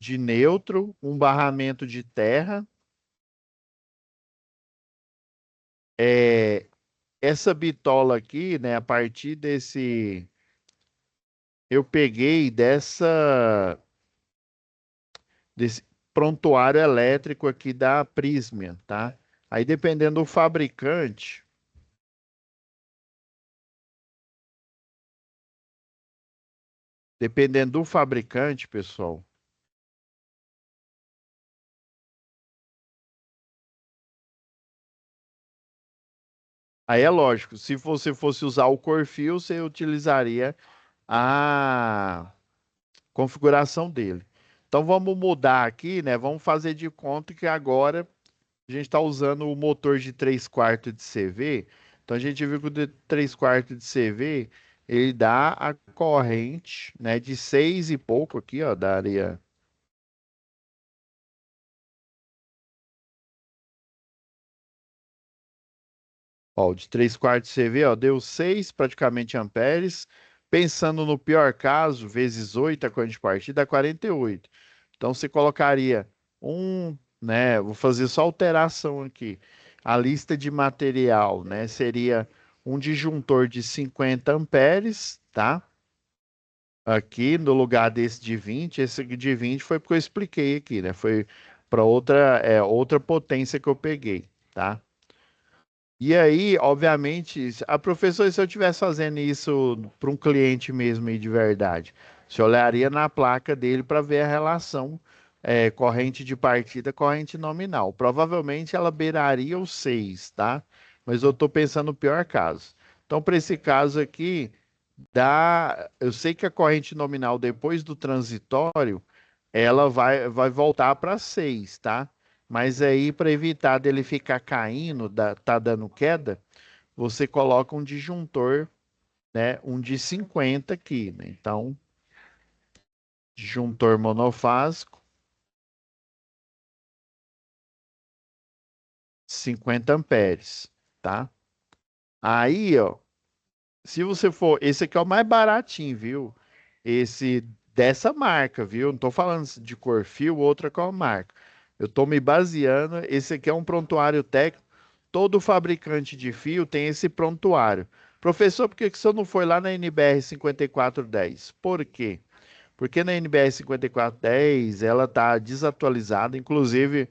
de neutro, um barramento de terra. É, essa bitola aqui, né? A partir eu peguei desse prontuário elétrico aqui da Prysmian, tá? Aí, dependendo do fabricante, pessoal. Aí é lógico, se você fosse usar o Corfil, você utilizaria a configuração dele. Então vamos mudar aqui, né? Vamos fazer de conta que agora a gente está usando o motor de 3 quartos de CV. Então a gente viu que o de 3 quartos de CV, ele dá a corrente, né, de 6 e pouco aqui, ó, daria. Ó, o de 3 quartos de CV, ó, deu 6 praticamente amperes. Pensando no pior caso, vezes 8 a corrente de partida, dá 48. Então você colocaria né? Vou fazer só alteração aqui. A lista de material, né? Seria um disjuntor de 50 amperes, tá? Aqui no lugar desse de 20, esse aqui de 20 foi porque eu expliquei aqui, né? Foi para outra potência que eu peguei, tá? E aí, obviamente, a professora, se eu estivesse fazendo isso para um cliente mesmo aí de verdade, você olharia na placa dele para ver a relação corrente de partida, corrente nominal. Provavelmente ela beiraria o 6, tá? Mas eu estou pensando no pior caso. Então, para esse caso aqui, eu sei que a corrente nominal depois do transitório, ela vai voltar para 6, tá? Mas aí, para evitar dele ficar caindo, tá dando queda, você coloca um disjuntor, né? Um de 50 aqui, né? Então, disjuntor monofásico, 50 amperes, tá? Aí, ó, se você for, esse aqui é o mais baratinho, viu? Esse dessa marca, viu? Não tô falando de Corfil, outra qual marca. Eu tô me baseando, esse aqui é um prontuário técnico. Todo fabricante de fio tem esse prontuário. Professor, por que que você não foi lá na NBR 5410? Por quê? Porque na NBR 5410 ela tá desatualizada, inclusive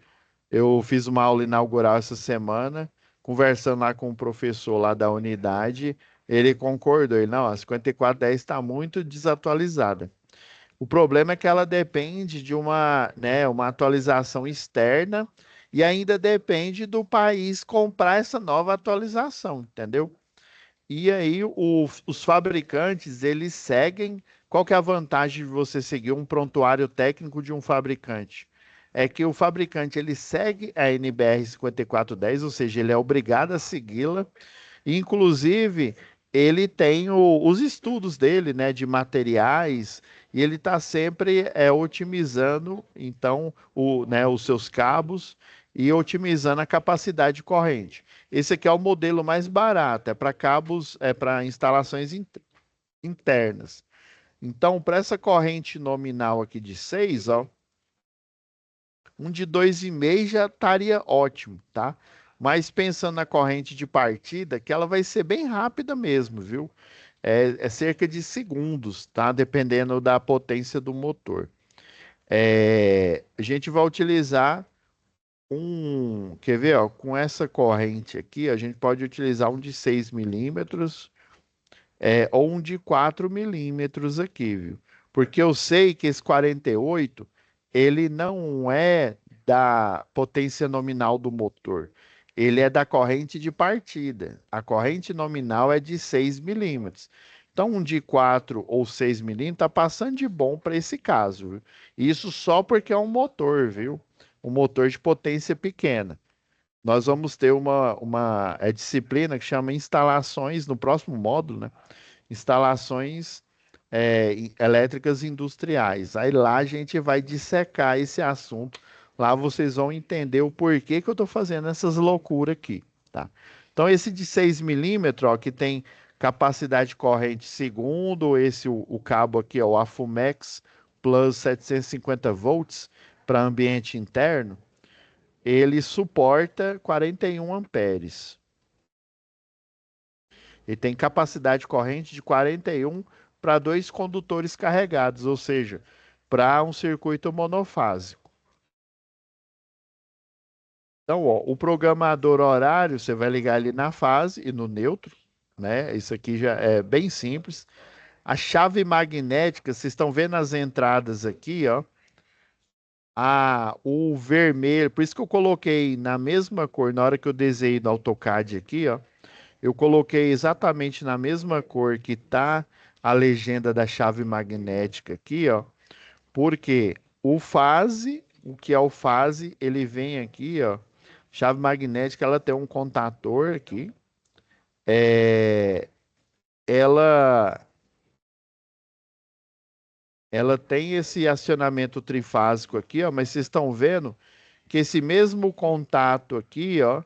eu fiz uma aula inaugural essa semana, conversando lá com o professor lá da unidade, ele concordou, ele, não, a 5410 está muito desatualizada. O problema é que ela depende de uma, né, uma atualização externa e ainda depende do país comprar essa nova atualização, entendeu? E aí os fabricantes, eles seguem. Qual que é a vantagem de você seguir um prontuário técnico de um fabricante? É que o fabricante ele segue a NBR 5410, ou seja, ele é obrigado a segui-la. Inclusive, ele tem os estudos dele, né, de materiais, e ele está sempre otimizando, então, né, os seus cabos e otimizando a capacidade de corrente. Esse aqui é o modelo mais barato, é para cabos, é para instalações internas. Então, para essa corrente nominal aqui de 6, ó, um de 2,5 já estaria ótimo, tá? Mas pensando na corrente de partida, que ela vai ser bem rápida mesmo, viu? É cerca de segundos, tá? Dependendo da potência do motor. A gente vai utilizar quer ver, ó, com essa corrente aqui, a gente pode utilizar um de 6 milímetros, ou um de 4 milímetros aqui, viu? Porque eu sei que esse 48 ele não é da potência nominal do motor, ele é da corrente de partida. A corrente nominal é de 6 milímetros. Então, um de 4 ou 6 milímetros está passando de bom para esse caso, viu? Isso só porque é um motor, viu? Um motor de potência pequena. Nós vamos ter uma disciplina que chama instalações no próximo módulo, né? Instalações elétricas industriais. Aí lá a gente vai dissecar esse assunto. Lá vocês vão entender o porquê que eu estou fazendo essas loucuras aqui, tá? Então esse de 6 milímetros, ó, que tem capacidade de corrente segundo, esse o cabo aqui, ó, o Afumex Plus 750 volts para ambiente interno, ele suporta 41 amperes. Ele tem capacidade corrente de 41 para dois condutores carregados, ou seja, para um circuito monofásico. Então, ó, o programador horário, você vai ligar ali na fase e no neutro, né? Isso aqui já é bem simples. A chave magnética, vocês estão vendo as entradas aqui, ó. O vermelho, por isso que eu coloquei na mesma cor, na hora que eu desenhei no AutoCAD aqui, ó. Eu coloquei exatamente na mesma cor que tá a legenda da chave magnética aqui, ó, porque o que é o fase, ele vem aqui, ó, chave magnética, ela tem um contator aqui, é, ela ela tem esse acionamento trifásico aqui, ó, mas vocês estão vendo que esse mesmo contato aqui, ó,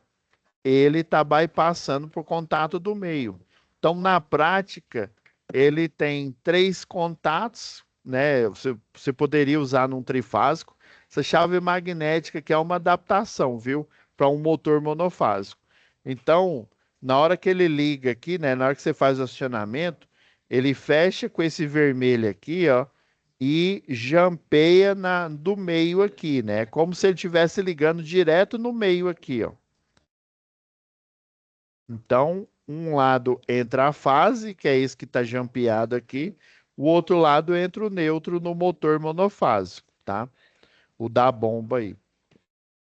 ele está bypassando por contato do meio. Então, na prática, ele tem três contatos, né? Você poderia usar num trifásico. Essa chave magnética que é uma adaptação, viu? Para um motor monofásico. Então, na hora que ele liga aqui, né? Na hora que você faz o acionamento, ele fecha com esse vermelho aqui, ó, e jampeia do meio aqui, né? Como se ele estivesse ligando direto no meio aqui, ó. Então, um lado entra a fase, que é esse que está jampeado aqui, o outro lado entra o neutro no motor monofásico, tá? O da bomba aí.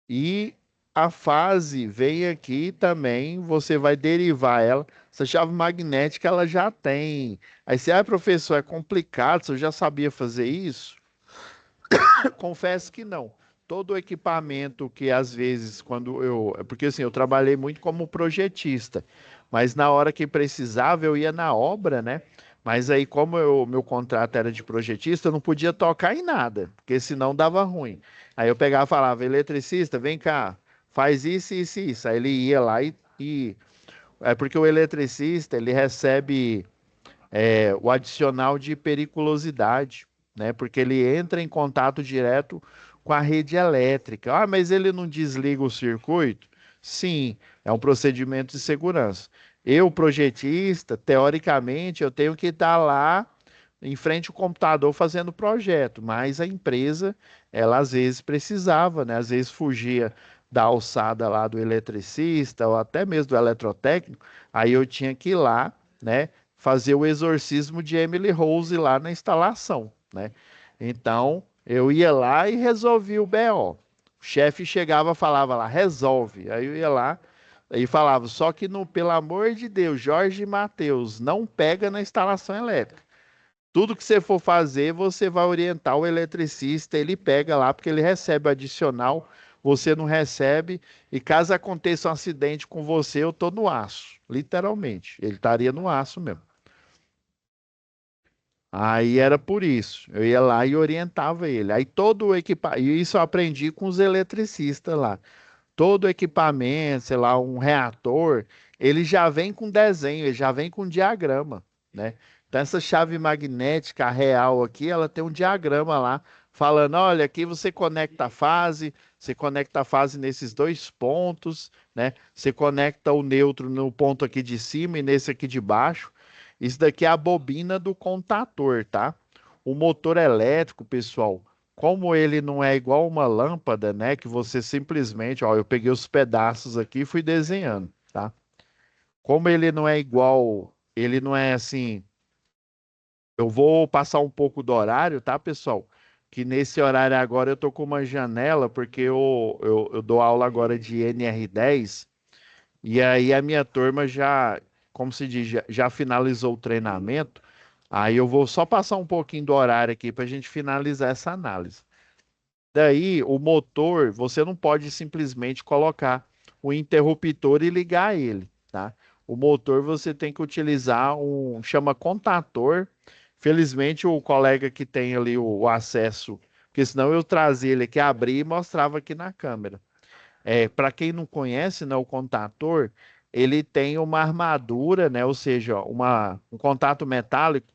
E a fase vem aqui também, você vai derivar ela. Essa chave magnética ela já tem. Aí você, professor, é complicado, você já sabia fazer isso? Confesso que não. Todo o equipamento que às vezes, quando eu. Porque assim, eu trabalhei muito como projetista, mas na hora que precisava eu ia na obra, né? Mas aí, como meu contrato era de projetista, eu não podia tocar em nada, porque senão dava ruim. Aí eu pegava e falava, eletricista, vem cá, faz isso, isso, isso. Aí ele ia lá e. É porque o eletricista, ele recebe o adicional de periculosidade, né? Porque ele entra em contato direto com a rede elétrica. Ah, mas ele não desliga o circuito? Sim, é um procedimento de segurança. Eu, projetista, teoricamente, eu tenho que estar lá em frente ao computador fazendo o projeto, mas a empresa, ela às vezes precisava, né? Às vezes fugia da alçada lá do eletricista ou até mesmo do eletrotécnico, aí eu tinha que ir lá, né, fazer o exorcismo de Emily Rose lá na instalação, né? Então, eu ia lá e resolvia o BO. O chefe chegava, falava lá, resolve. Aí eu ia lá e falava, só que no, pelo amor de Deus, Jorge e Matheus, não pega na instalação elétrica. Tudo que você for fazer, você vai orientar o eletricista, ele pega lá, porque ele recebe o adicional, você não recebe, e caso aconteça um acidente com você, eu tô no aço, literalmente. Ele estaria no aço mesmo. Aí era por isso. Eu ia lá e orientava ele. Aí todo o equipamento, e isso eu aprendi com os eletricistas lá. Todo o equipamento, sei lá, um reator, ele já vem com desenho, ele já vem com diagrama, né? Então essa chave magnética real aqui, ela tem um diagrama lá falando, olha, aqui você conecta a fase nesses dois pontos, né? Você conecta o neutro no ponto aqui de cima e nesse aqui de baixo. Isso daqui é a bobina do contator, tá? O motor elétrico, pessoal, como ele não é igual uma lâmpada, né? Que você simplesmente, ó, eu peguei os pedaços aqui e fui desenhando, tá? Como ele não é igual, ele não é assim. Eu vou passar um pouco do horário, tá, pessoal? Que nesse horário agora eu tô com uma janela, porque eu dou aula agora de NR10, e aí a minha turma já, como se diz, já finalizou o treinamento. Aí eu vou só passar um pouquinho do horário aqui para a gente finalizar essa análise. Daí, o motor, você não pode simplesmente colocar o interruptor e ligar ele, tá? O motor você tem que utilizar chama contator. Felizmente, o colega que tem ali o acesso, porque senão eu trazia ele aqui, abrir e mostrava aqui na câmera. Para quem não conhece, né, o contator, ele tem uma armadura, né, ou seja, um contato metálico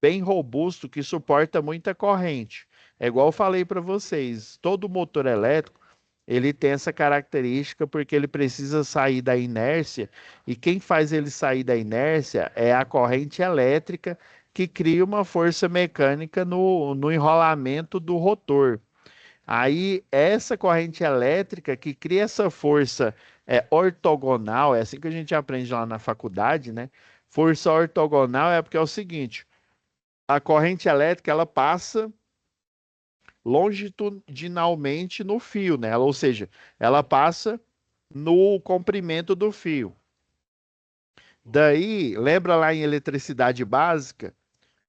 bem robusto que suporta muita corrente. É igual eu falei para vocês, todo motor elétrico, ele tem essa característica porque ele precisa sair da inércia, e quem faz ele sair da inércia é a corrente elétrica que cria uma força mecânica no enrolamento do rotor. Aí, essa corrente elétrica que cria essa força ortogonal, é assim que a gente aprende lá na faculdade, né? Força ortogonal é porque é o seguinte: a corrente elétrica ela passa longitudinalmente no fio, né? Ou seja, ela passa no comprimento do fio. Daí, lembra lá em eletricidade básica?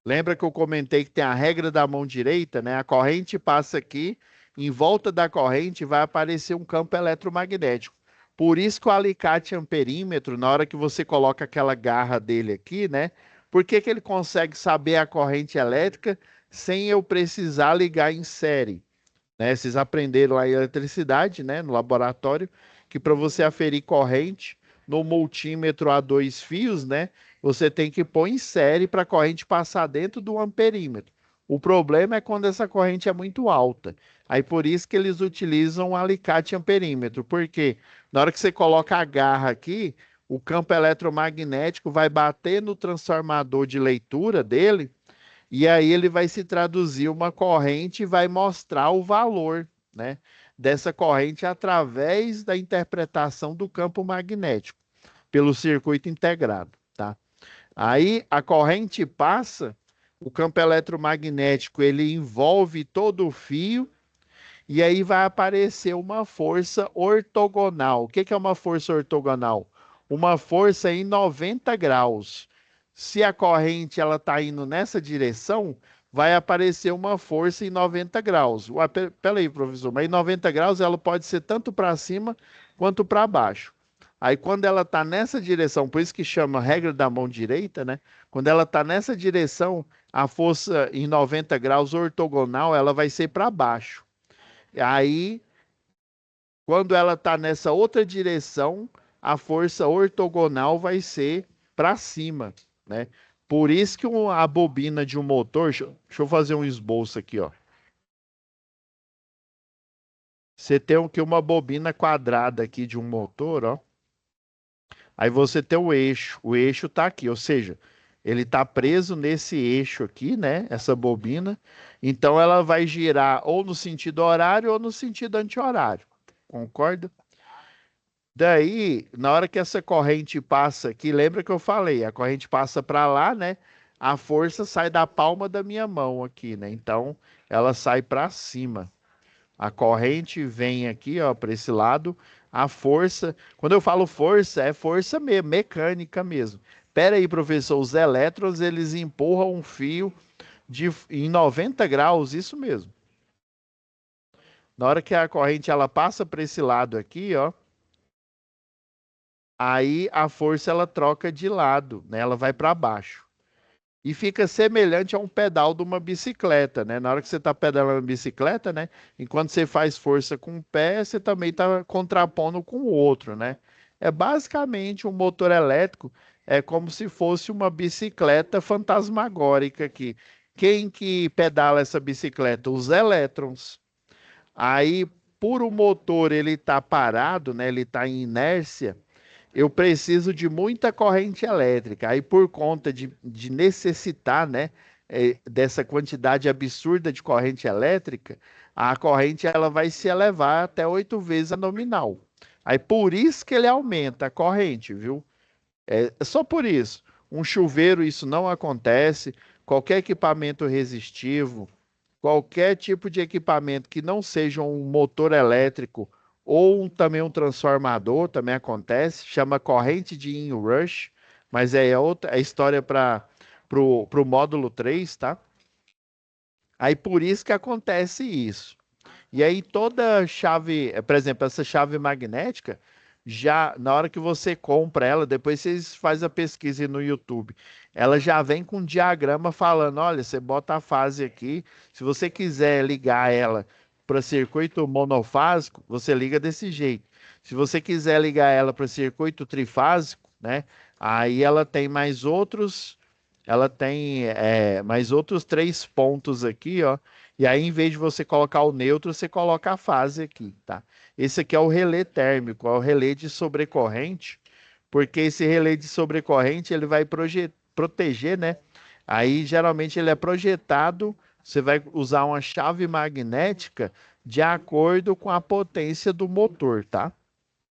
Lembra que eu comentei que tem a regra da mão direita, né? A corrente passa aqui, em volta da corrente vai aparecer um campo eletromagnético. Por isso que o alicate amperímetro, na hora que você coloca aquela garra dele aqui, né? Por que que ele consegue saber a corrente elétrica sem eu precisar ligar em série? Né? Vocês aprenderam lá em eletricidade, né, no laboratório, que para você aferir corrente no multímetro a dois fios, né, você tem que pôr em série para a corrente passar dentro do amperímetro. O problema é quando essa corrente é muito alta. Aí por isso que eles utilizam o alicate amperímetro, porque na hora que você coloca a garra aqui, o campo eletromagnético vai bater no transformador de leitura dele, e aí ele vai se traduzir uma corrente e vai mostrar o valor, né, dessa corrente através da interpretação do campo magnético pelo circuito integrado, tá? Aí a corrente passa, o campo eletromagnético ele envolve todo o fio E aí vai aparecer uma força ortogonal. O que que é uma força ortogonal? Uma força em 90 graus. Se a corrente ela está indo nessa direção, vai aparecer uma força em 90 graus. Ué, peraí, professor, mas em 90 graus ela pode ser tanto para cima quanto para baixo. Aí quando ela está nessa direção, por isso que chama regra da mão direita, né? Quando ela está nessa direção, a força em 90 graus ortogonal, ela vai ser para baixo. Aí, quando ela está nessa outra direção, a força ortogonal vai ser para cima, né? Por isso que a bobina de um motor, deixa eu fazer um esboço aqui, ó. Você tem aqui uma bobina quadrada aqui de um motor, ó. Aí você tem o eixo está aqui, ou seja, ele está preso nesse eixo aqui, né? Essa bobina. Então ela vai girar ou no sentido horário ou no sentido anti-horário. Concorda? Daí, na hora que essa corrente passa aqui, lembra que eu falei, a corrente passa para lá, né? A força sai da palma da minha mão aqui, né? Então ela sai para cima. A corrente vem aqui, ó, para esse lado. A força, quando eu falo força, é força mesmo, mecânica mesmo. Pera aí, professor, os elétrons eles empurram um fio em 90 graus, isso mesmo. Na hora que a corrente ela passa para esse lado aqui, ó, aí a força ela troca de lado, né? Ela vai para baixo. E fica semelhante a um pedal de uma bicicleta, né? Na hora que você está pedalando a bicicleta, né? Enquanto você faz força com um pé, você também está contrapondo com o outro, né? É basicamente um motor elétrico, é como se fosse uma bicicleta fantasmagórica aqui. Quem que pedala essa bicicleta? Os elétrons. Aí, por o motor ele estar parado, né? Ele está em inércia, eu preciso de muita corrente elétrica. Aí, por conta de necessitar, né, dessa quantidade absurda de corrente elétrica, a corrente ela vai se elevar até 8 vezes a nominal. Aí, por isso que ele aumenta a corrente, viu? É só por isso. Um chuveiro, isso não acontece. Qualquer equipamento resistivo, qualquer tipo de equipamento que não seja um motor elétrico ou também um transformador, também acontece, chama corrente de inrush, mas é outra história para o módulo 3, tá? Aí por isso que acontece isso. E aí toda chave, por exemplo, essa chave magnética, já na hora que você compra ela, depois vocês fazem a pesquisa no YouTube, ela já vem com um diagrama falando, olha, você bota a fase aqui, se você quiser ligar ela para circuito monofásico, você liga desse jeito. Se você quiser ligar ela para circuito trifásico, né, aí ela tem mais outros 3 pontos aqui, ó, e aí, em vez de você colocar o neutro, você coloca a fase aqui, tá? Esse aqui é o relé térmico, é o relé de sobrecorrente, porque esse relé de sobrecorrente, ele vai proteger, né? Aí, geralmente, ele é projetado, você vai usar uma chave magnética de acordo com a potência do motor, tá?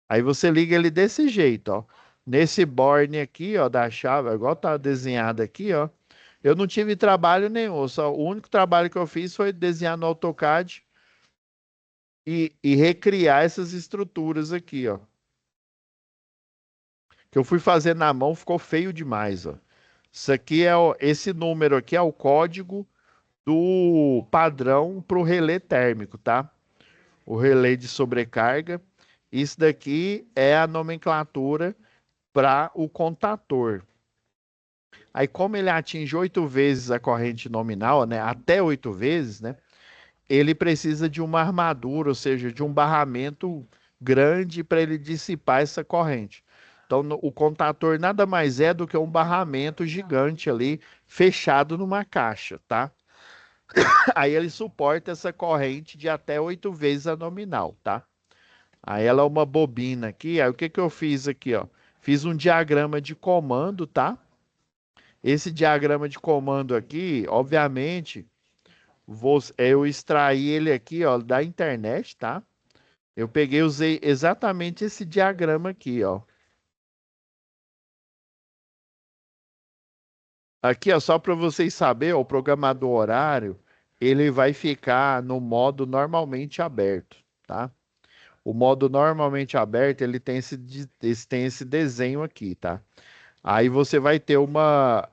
Aí você liga ele desse jeito, ó. Nesse borne aqui, ó, da chave, igual tá desenhado aqui, ó. Eu não tive trabalho nenhum, só o único trabalho que eu fiz foi desenhar no AutoCAD e recriar essas estruturas aqui, ó. Que eu fui fazer na mão, ficou feio demais, ó. Isso aqui esse número aqui é o código do padrão para o relé térmico, tá? O relé de sobrecarga. Isso daqui é a nomenclatura para o contator. Aí, como ele atinge 8 vezes a corrente nominal, né? Até 8 vezes, né? Ele precisa de uma armadura, ou seja, de um barramento grande para ele dissipar essa corrente. Então, o contator nada mais é do que um barramento gigante ali, fechado numa caixa, tá? Aí ele suporta essa corrente de até 8 vezes a nominal, tá? Aí ela é uma bobina aqui. Aí o que que eu fiz aqui, ó? Fiz um diagrama de comando, tá? Esse diagrama de comando aqui, obviamente, eu extraí ele aqui, ó, da internet, tá? Eu peguei, usei exatamente esse diagrama aqui, ó. Aqui, ó, só para vocês saberem, o programador horário, ele vai ficar no modo normalmente aberto, tá? O modo normalmente aberto, ele tem tem esse desenho aqui, tá? Aí você vai ter uma,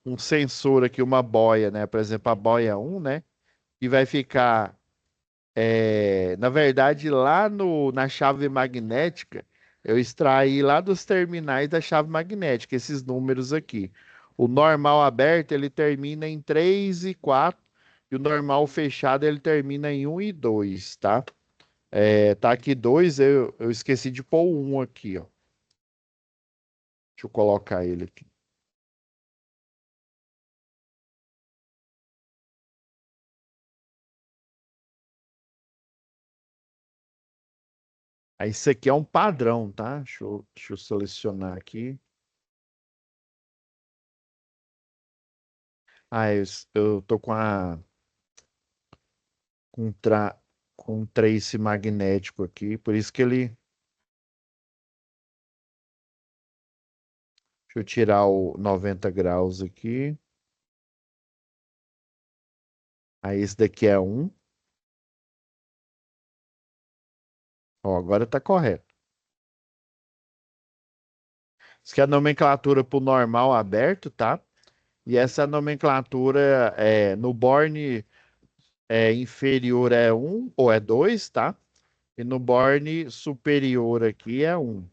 um sensor aqui, uma boia, né? Por exemplo, a boia um, né? Que vai ficar, na verdade, lá no, na chave magnética, eu extraí lá dos terminais da chave magnética, esses números aqui. O normal aberto, ele termina em 3 e 4, e o normal fechado, ele termina em um e 2, tá? Tá aqui 2, eu esqueci de pôr o 1 aqui, ó. Deixa eu colocar ele aqui. Aí isso aqui é um padrão, tá? Deixa eu selecionar aqui. Ah, eu tô com, tra, com um trace magnético aqui, por isso que ele... Deixa eu tirar o 90 graus aqui. Aí esse daqui é um. Ó, agora tá correto. Isso aqui é a nomenclatura para o normal aberto, tá? E essa nomenclatura no Born inferior é um ou é 2, tá? E no Born superior aqui é um.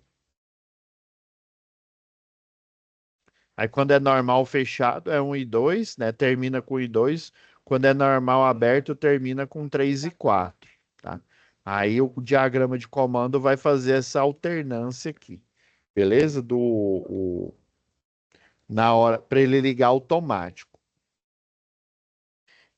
Aí quando é normal fechado é um e 2, né? Termina com um e 2. Quando é normal aberto, termina com 3 e 4, tá? Aí o diagrama de comando vai fazer essa alternância aqui, beleza? Na hora, para ele ligar automático.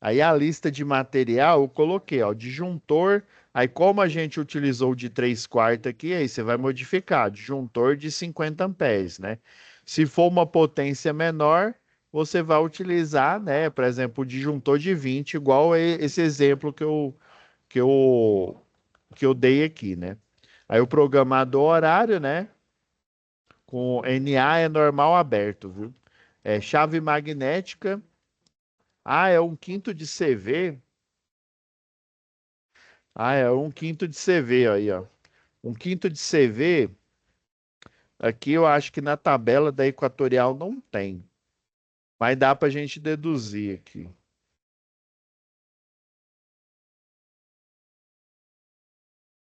Aí a lista de material eu coloquei, ó, disjuntor. Aí como a gente utilizou o de 3 quartos aqui, aí você vai modificar, disjuntor de 50 amperes, né? Se for uma potência menor, você vai utilizar, né, por exemplo, o disjuntor de 20, igual esse exemplo que eu, que eu dei aqui, né? Aí o programador horário, né, com NA é normal aberto, viu? Chave magnética, é um quinto de CV. É um quinto de CV aí, ó. Um quinto de CV, aqui eu acho que na tabela da Equatorial não tem, mas dá para a gente deduzir aqui.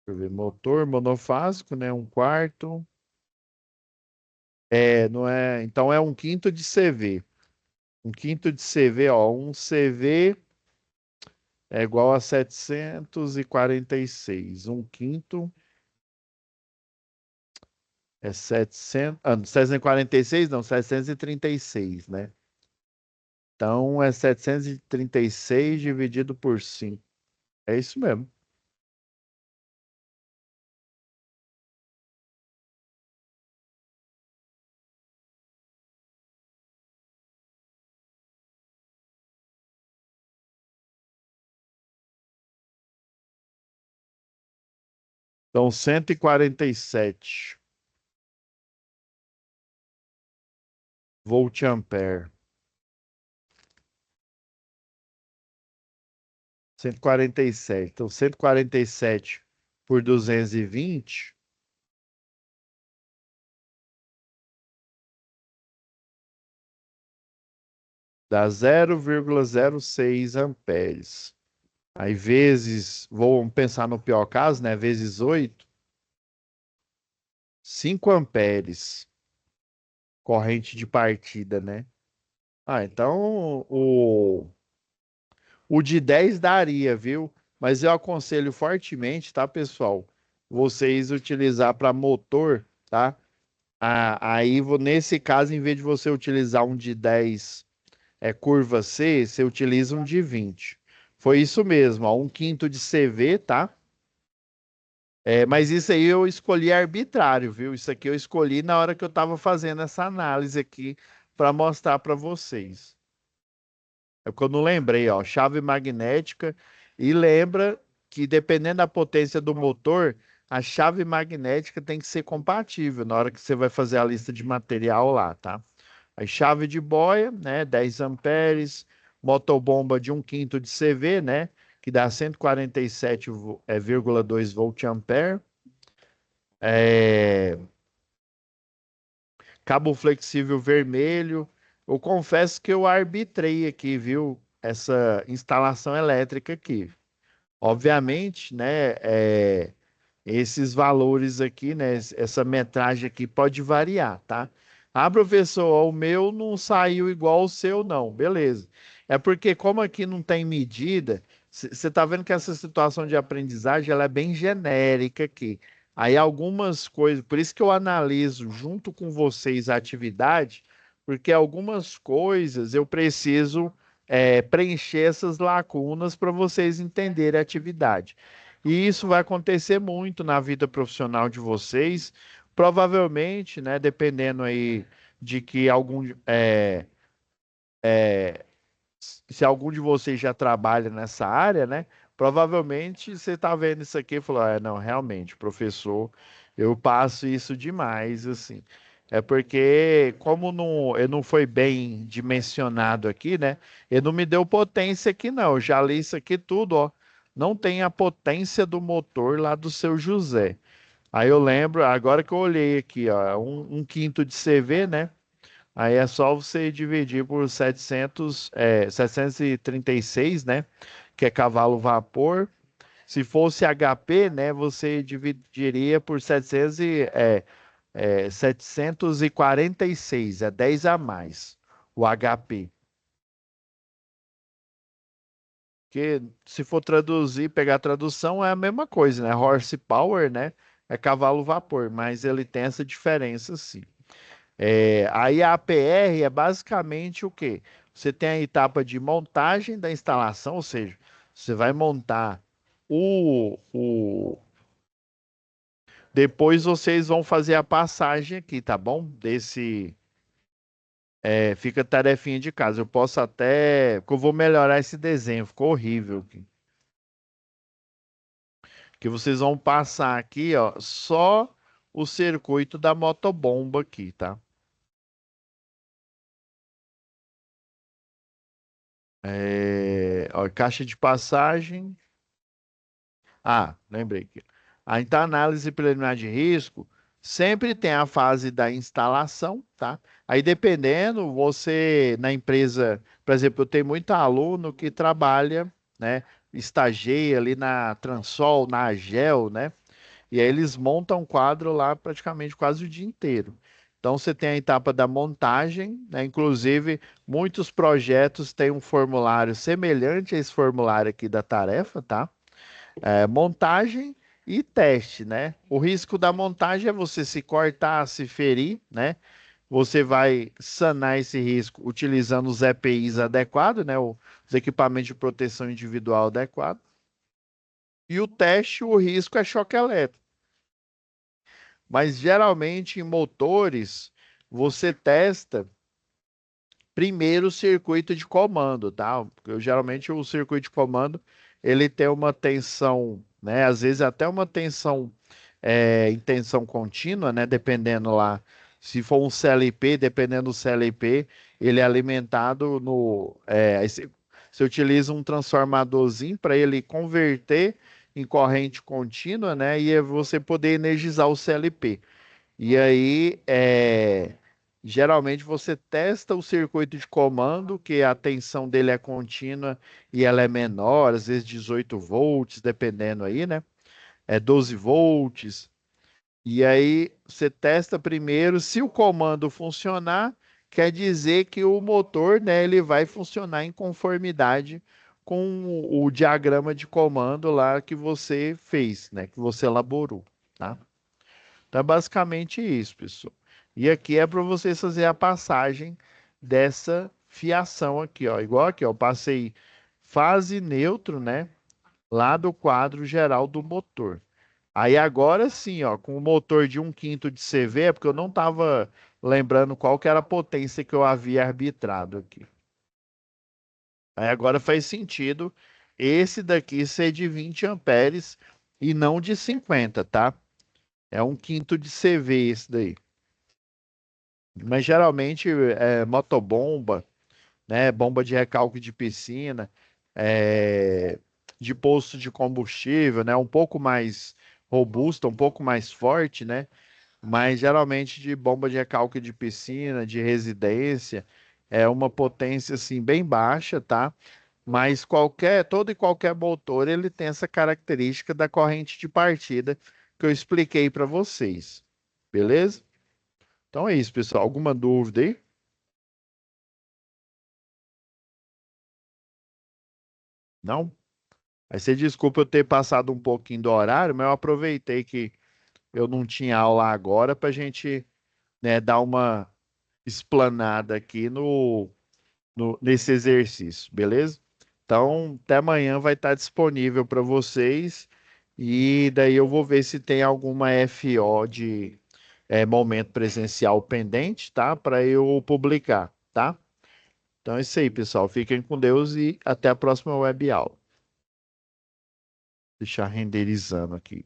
Deixa eu ver, motor monofásico, né? Um quarto. Não é. Então é um quinto de CV. Um quinto de CV, ó. Um CV é igual a 746. Um quinto é 700. 746, não, 736, né? Então é 736 dividido por 5. É isso mesmo. Então, 147 volt-ampere. 147. Então, 147 por 220 dá 0,06 amperes. Aí, vamos pensar no pior caso, né? Vezes 8, 5 amperes. Corrente de partida, né? Então o de 10 daria, viu? Mas eu aconselho fortemente, tá, pessoal? Vocês utilizar para motor, tá? Aí, nesse caso, em vez de você utilizar um de 10 curva C, você utiliza um de 20. Foi isso mesmo, ó, um quinto de CV, tá? Mas isso aí eu escolhi arbitrário, viu? Isso aqui eu escolhi na hora que eu estava fazendo essa análise aqui para mostrar para vocês. É porque eu não lembrei, ó, chave magnética. E lembra que dependendo da potência do motor, a chave magnética tem que ser compatível na hora que você vai fazer a lista de material lá, tá? Aí chave de boia, né, 10 amperes, motobomba de 1/5 de CV, né, que dá 147,2 volt-ampere. Cabo flexível vermelho. Eu confesso que eu arbitrei aqui, viu, essa instalação elétrica aqui. Obviamente, né, esses valores aqui, né, essa metragem aqui pode variar, tá? Ah, professor, o meu não saiu igual o seu, não. Beleza. É porque como aqui não tem medida, você está vendo que essa situação de aprendizagem ela é bem genérica aqui. Aí algumas coisas, por isso que eu analiso junto com vocês a atividade, porque algumas coisas eu preciso preencher essas lacunas para vocês entenderem a atividade. E isso vai acontecer muito na vida profissional de vocês. Provavelmente, né, dependendo aí de que se algum de vocês já trabalha nessa área, né? Provavelmente você está vendo isso aqui e falou, não, realmente, professor, eu passo isso demais, assim. É porque, como não, ele não foi bem dimensionado aqui, né? Ele não me deu potência aqui, não. Eu já li isso aqui tudo, ó. Não tem a potência do motor lá do seu José. Aí eu lembro, agora que eu olhei aqui, ó, 1/5 de CV, né? Aí é só você dividir por 736, né? Que é cavalo vapor. Se fosse HP, né? Você dividiria por 746, é 10 a mais, o HP. Porque se for traduzir, pegar a tradução, é a mesma coisa, né? Horsepower, né? É cavalo vapor, mas ele tem essa diferença, sim. Aí a APR é basicamente o quê? Você tem a etapa de montagem da instalação, ou seja, você vai montar o... Depois vocês vão fazer a passagem aqui, tá bom? Fica tarefinha de casa. Eu posso até... que eu vou melhorar esse desenho, ficou horrível aqui. Que vocês vão passar aqui, ó, só o circuito da motobomba aqui, tá? Ó, caixa de passagem. Ah, lembrei aqui. Então, a análise preliminar de risco sempre tem a fase da instalação, tá? Aí, dependendo, você, na empresa, por exemplo, eu tenho muito aluno que trabalha, né? Estageia ali na Transol, na Agel, né? E aí eles montam um quadro lá praticamente quase o dia inteiro. Então, você tem a etapa da montagem, né? Inclusive, muitos projetos têm um formulário semelhante a esse formulário aqui da tarefa, tá? Montagem e teste, né? O risco da montagem é você se cortar, se ferir, né? Você vai sanar esse risco utilizando os EPIs adequados, né? Os equipamentos de proteção individual adequados. E o teste, o risco é choque elétrico. Mas geralmente em motores, você testa primeiro o circuito de comando, tá? Geralmente o circuito de comando ele tem uma tensão, né? Às vezes até uma tensão em tensão contínua, né? Dependendo lá, se for um CLP, dependendo do CLP, ele é alimentado aí você utiliza um transformadorzinho para ele converter em corrente contínua, né? E é você poder energizar o CLP. E aí, geralmente você testa o circuito de comando, que a tensão dele é contínua e ela é menor, às vezes 18 volts, dependendo aí, né? 12 volts. E aí você testa primeiro, se o comando funcionar, quer dizer que o motor, né, ele vai funcionar em conformidade com o diagrama de comando lá que você fez, né, que você elaborou, tá? Então é basicamente isso, pessoal. E aqui é para vocês fazer a passagem dessa fiação aqui, ó. Igual aqui, ó. Eu passei fase neutro, né? Lá do quadro geral do motor. Aí agora sim, ó, com o motor de 1/5 de CV, é porque eu não estava lembrando qual que era a potência que eu havia arbitrado aqui. Aí agora faz sentido esse daqui ser de 20 amperes e não de 50, tá? É 1/5 de CV esse daí. Mas geralmente é motobomba, né? Bomba de recalque de piscina, é, de poço de combustível, né? Um pouco mais robusta, um pouco mais forte, né? Mas geralmente de bomba de recalque de piscina, de residência, é uma potência assim bem baixa, tá? Mas todo e qualquer motor ele tem essa característica da corrente de partida que eu expliquei para vocês. Beleza? Então é isso, pessoal. Alguma dúvida aí? Não? Aí você desculpa eu ter passado um pouquinho do horário, mas eu aproveitei que eu não tinha aula agora para a gente, né, dar uma explanada aqui nesse exercício, beleza? Então, até amanhã vai estar disponível para vocês e daí eu vou ver se tem alguma FO de momento presencial pendente, tá? Para eu publicar, tá? Então é isso aí, pessoal. Fiquem com Deus e até a próxima web aula. Deixar renderizando aqui.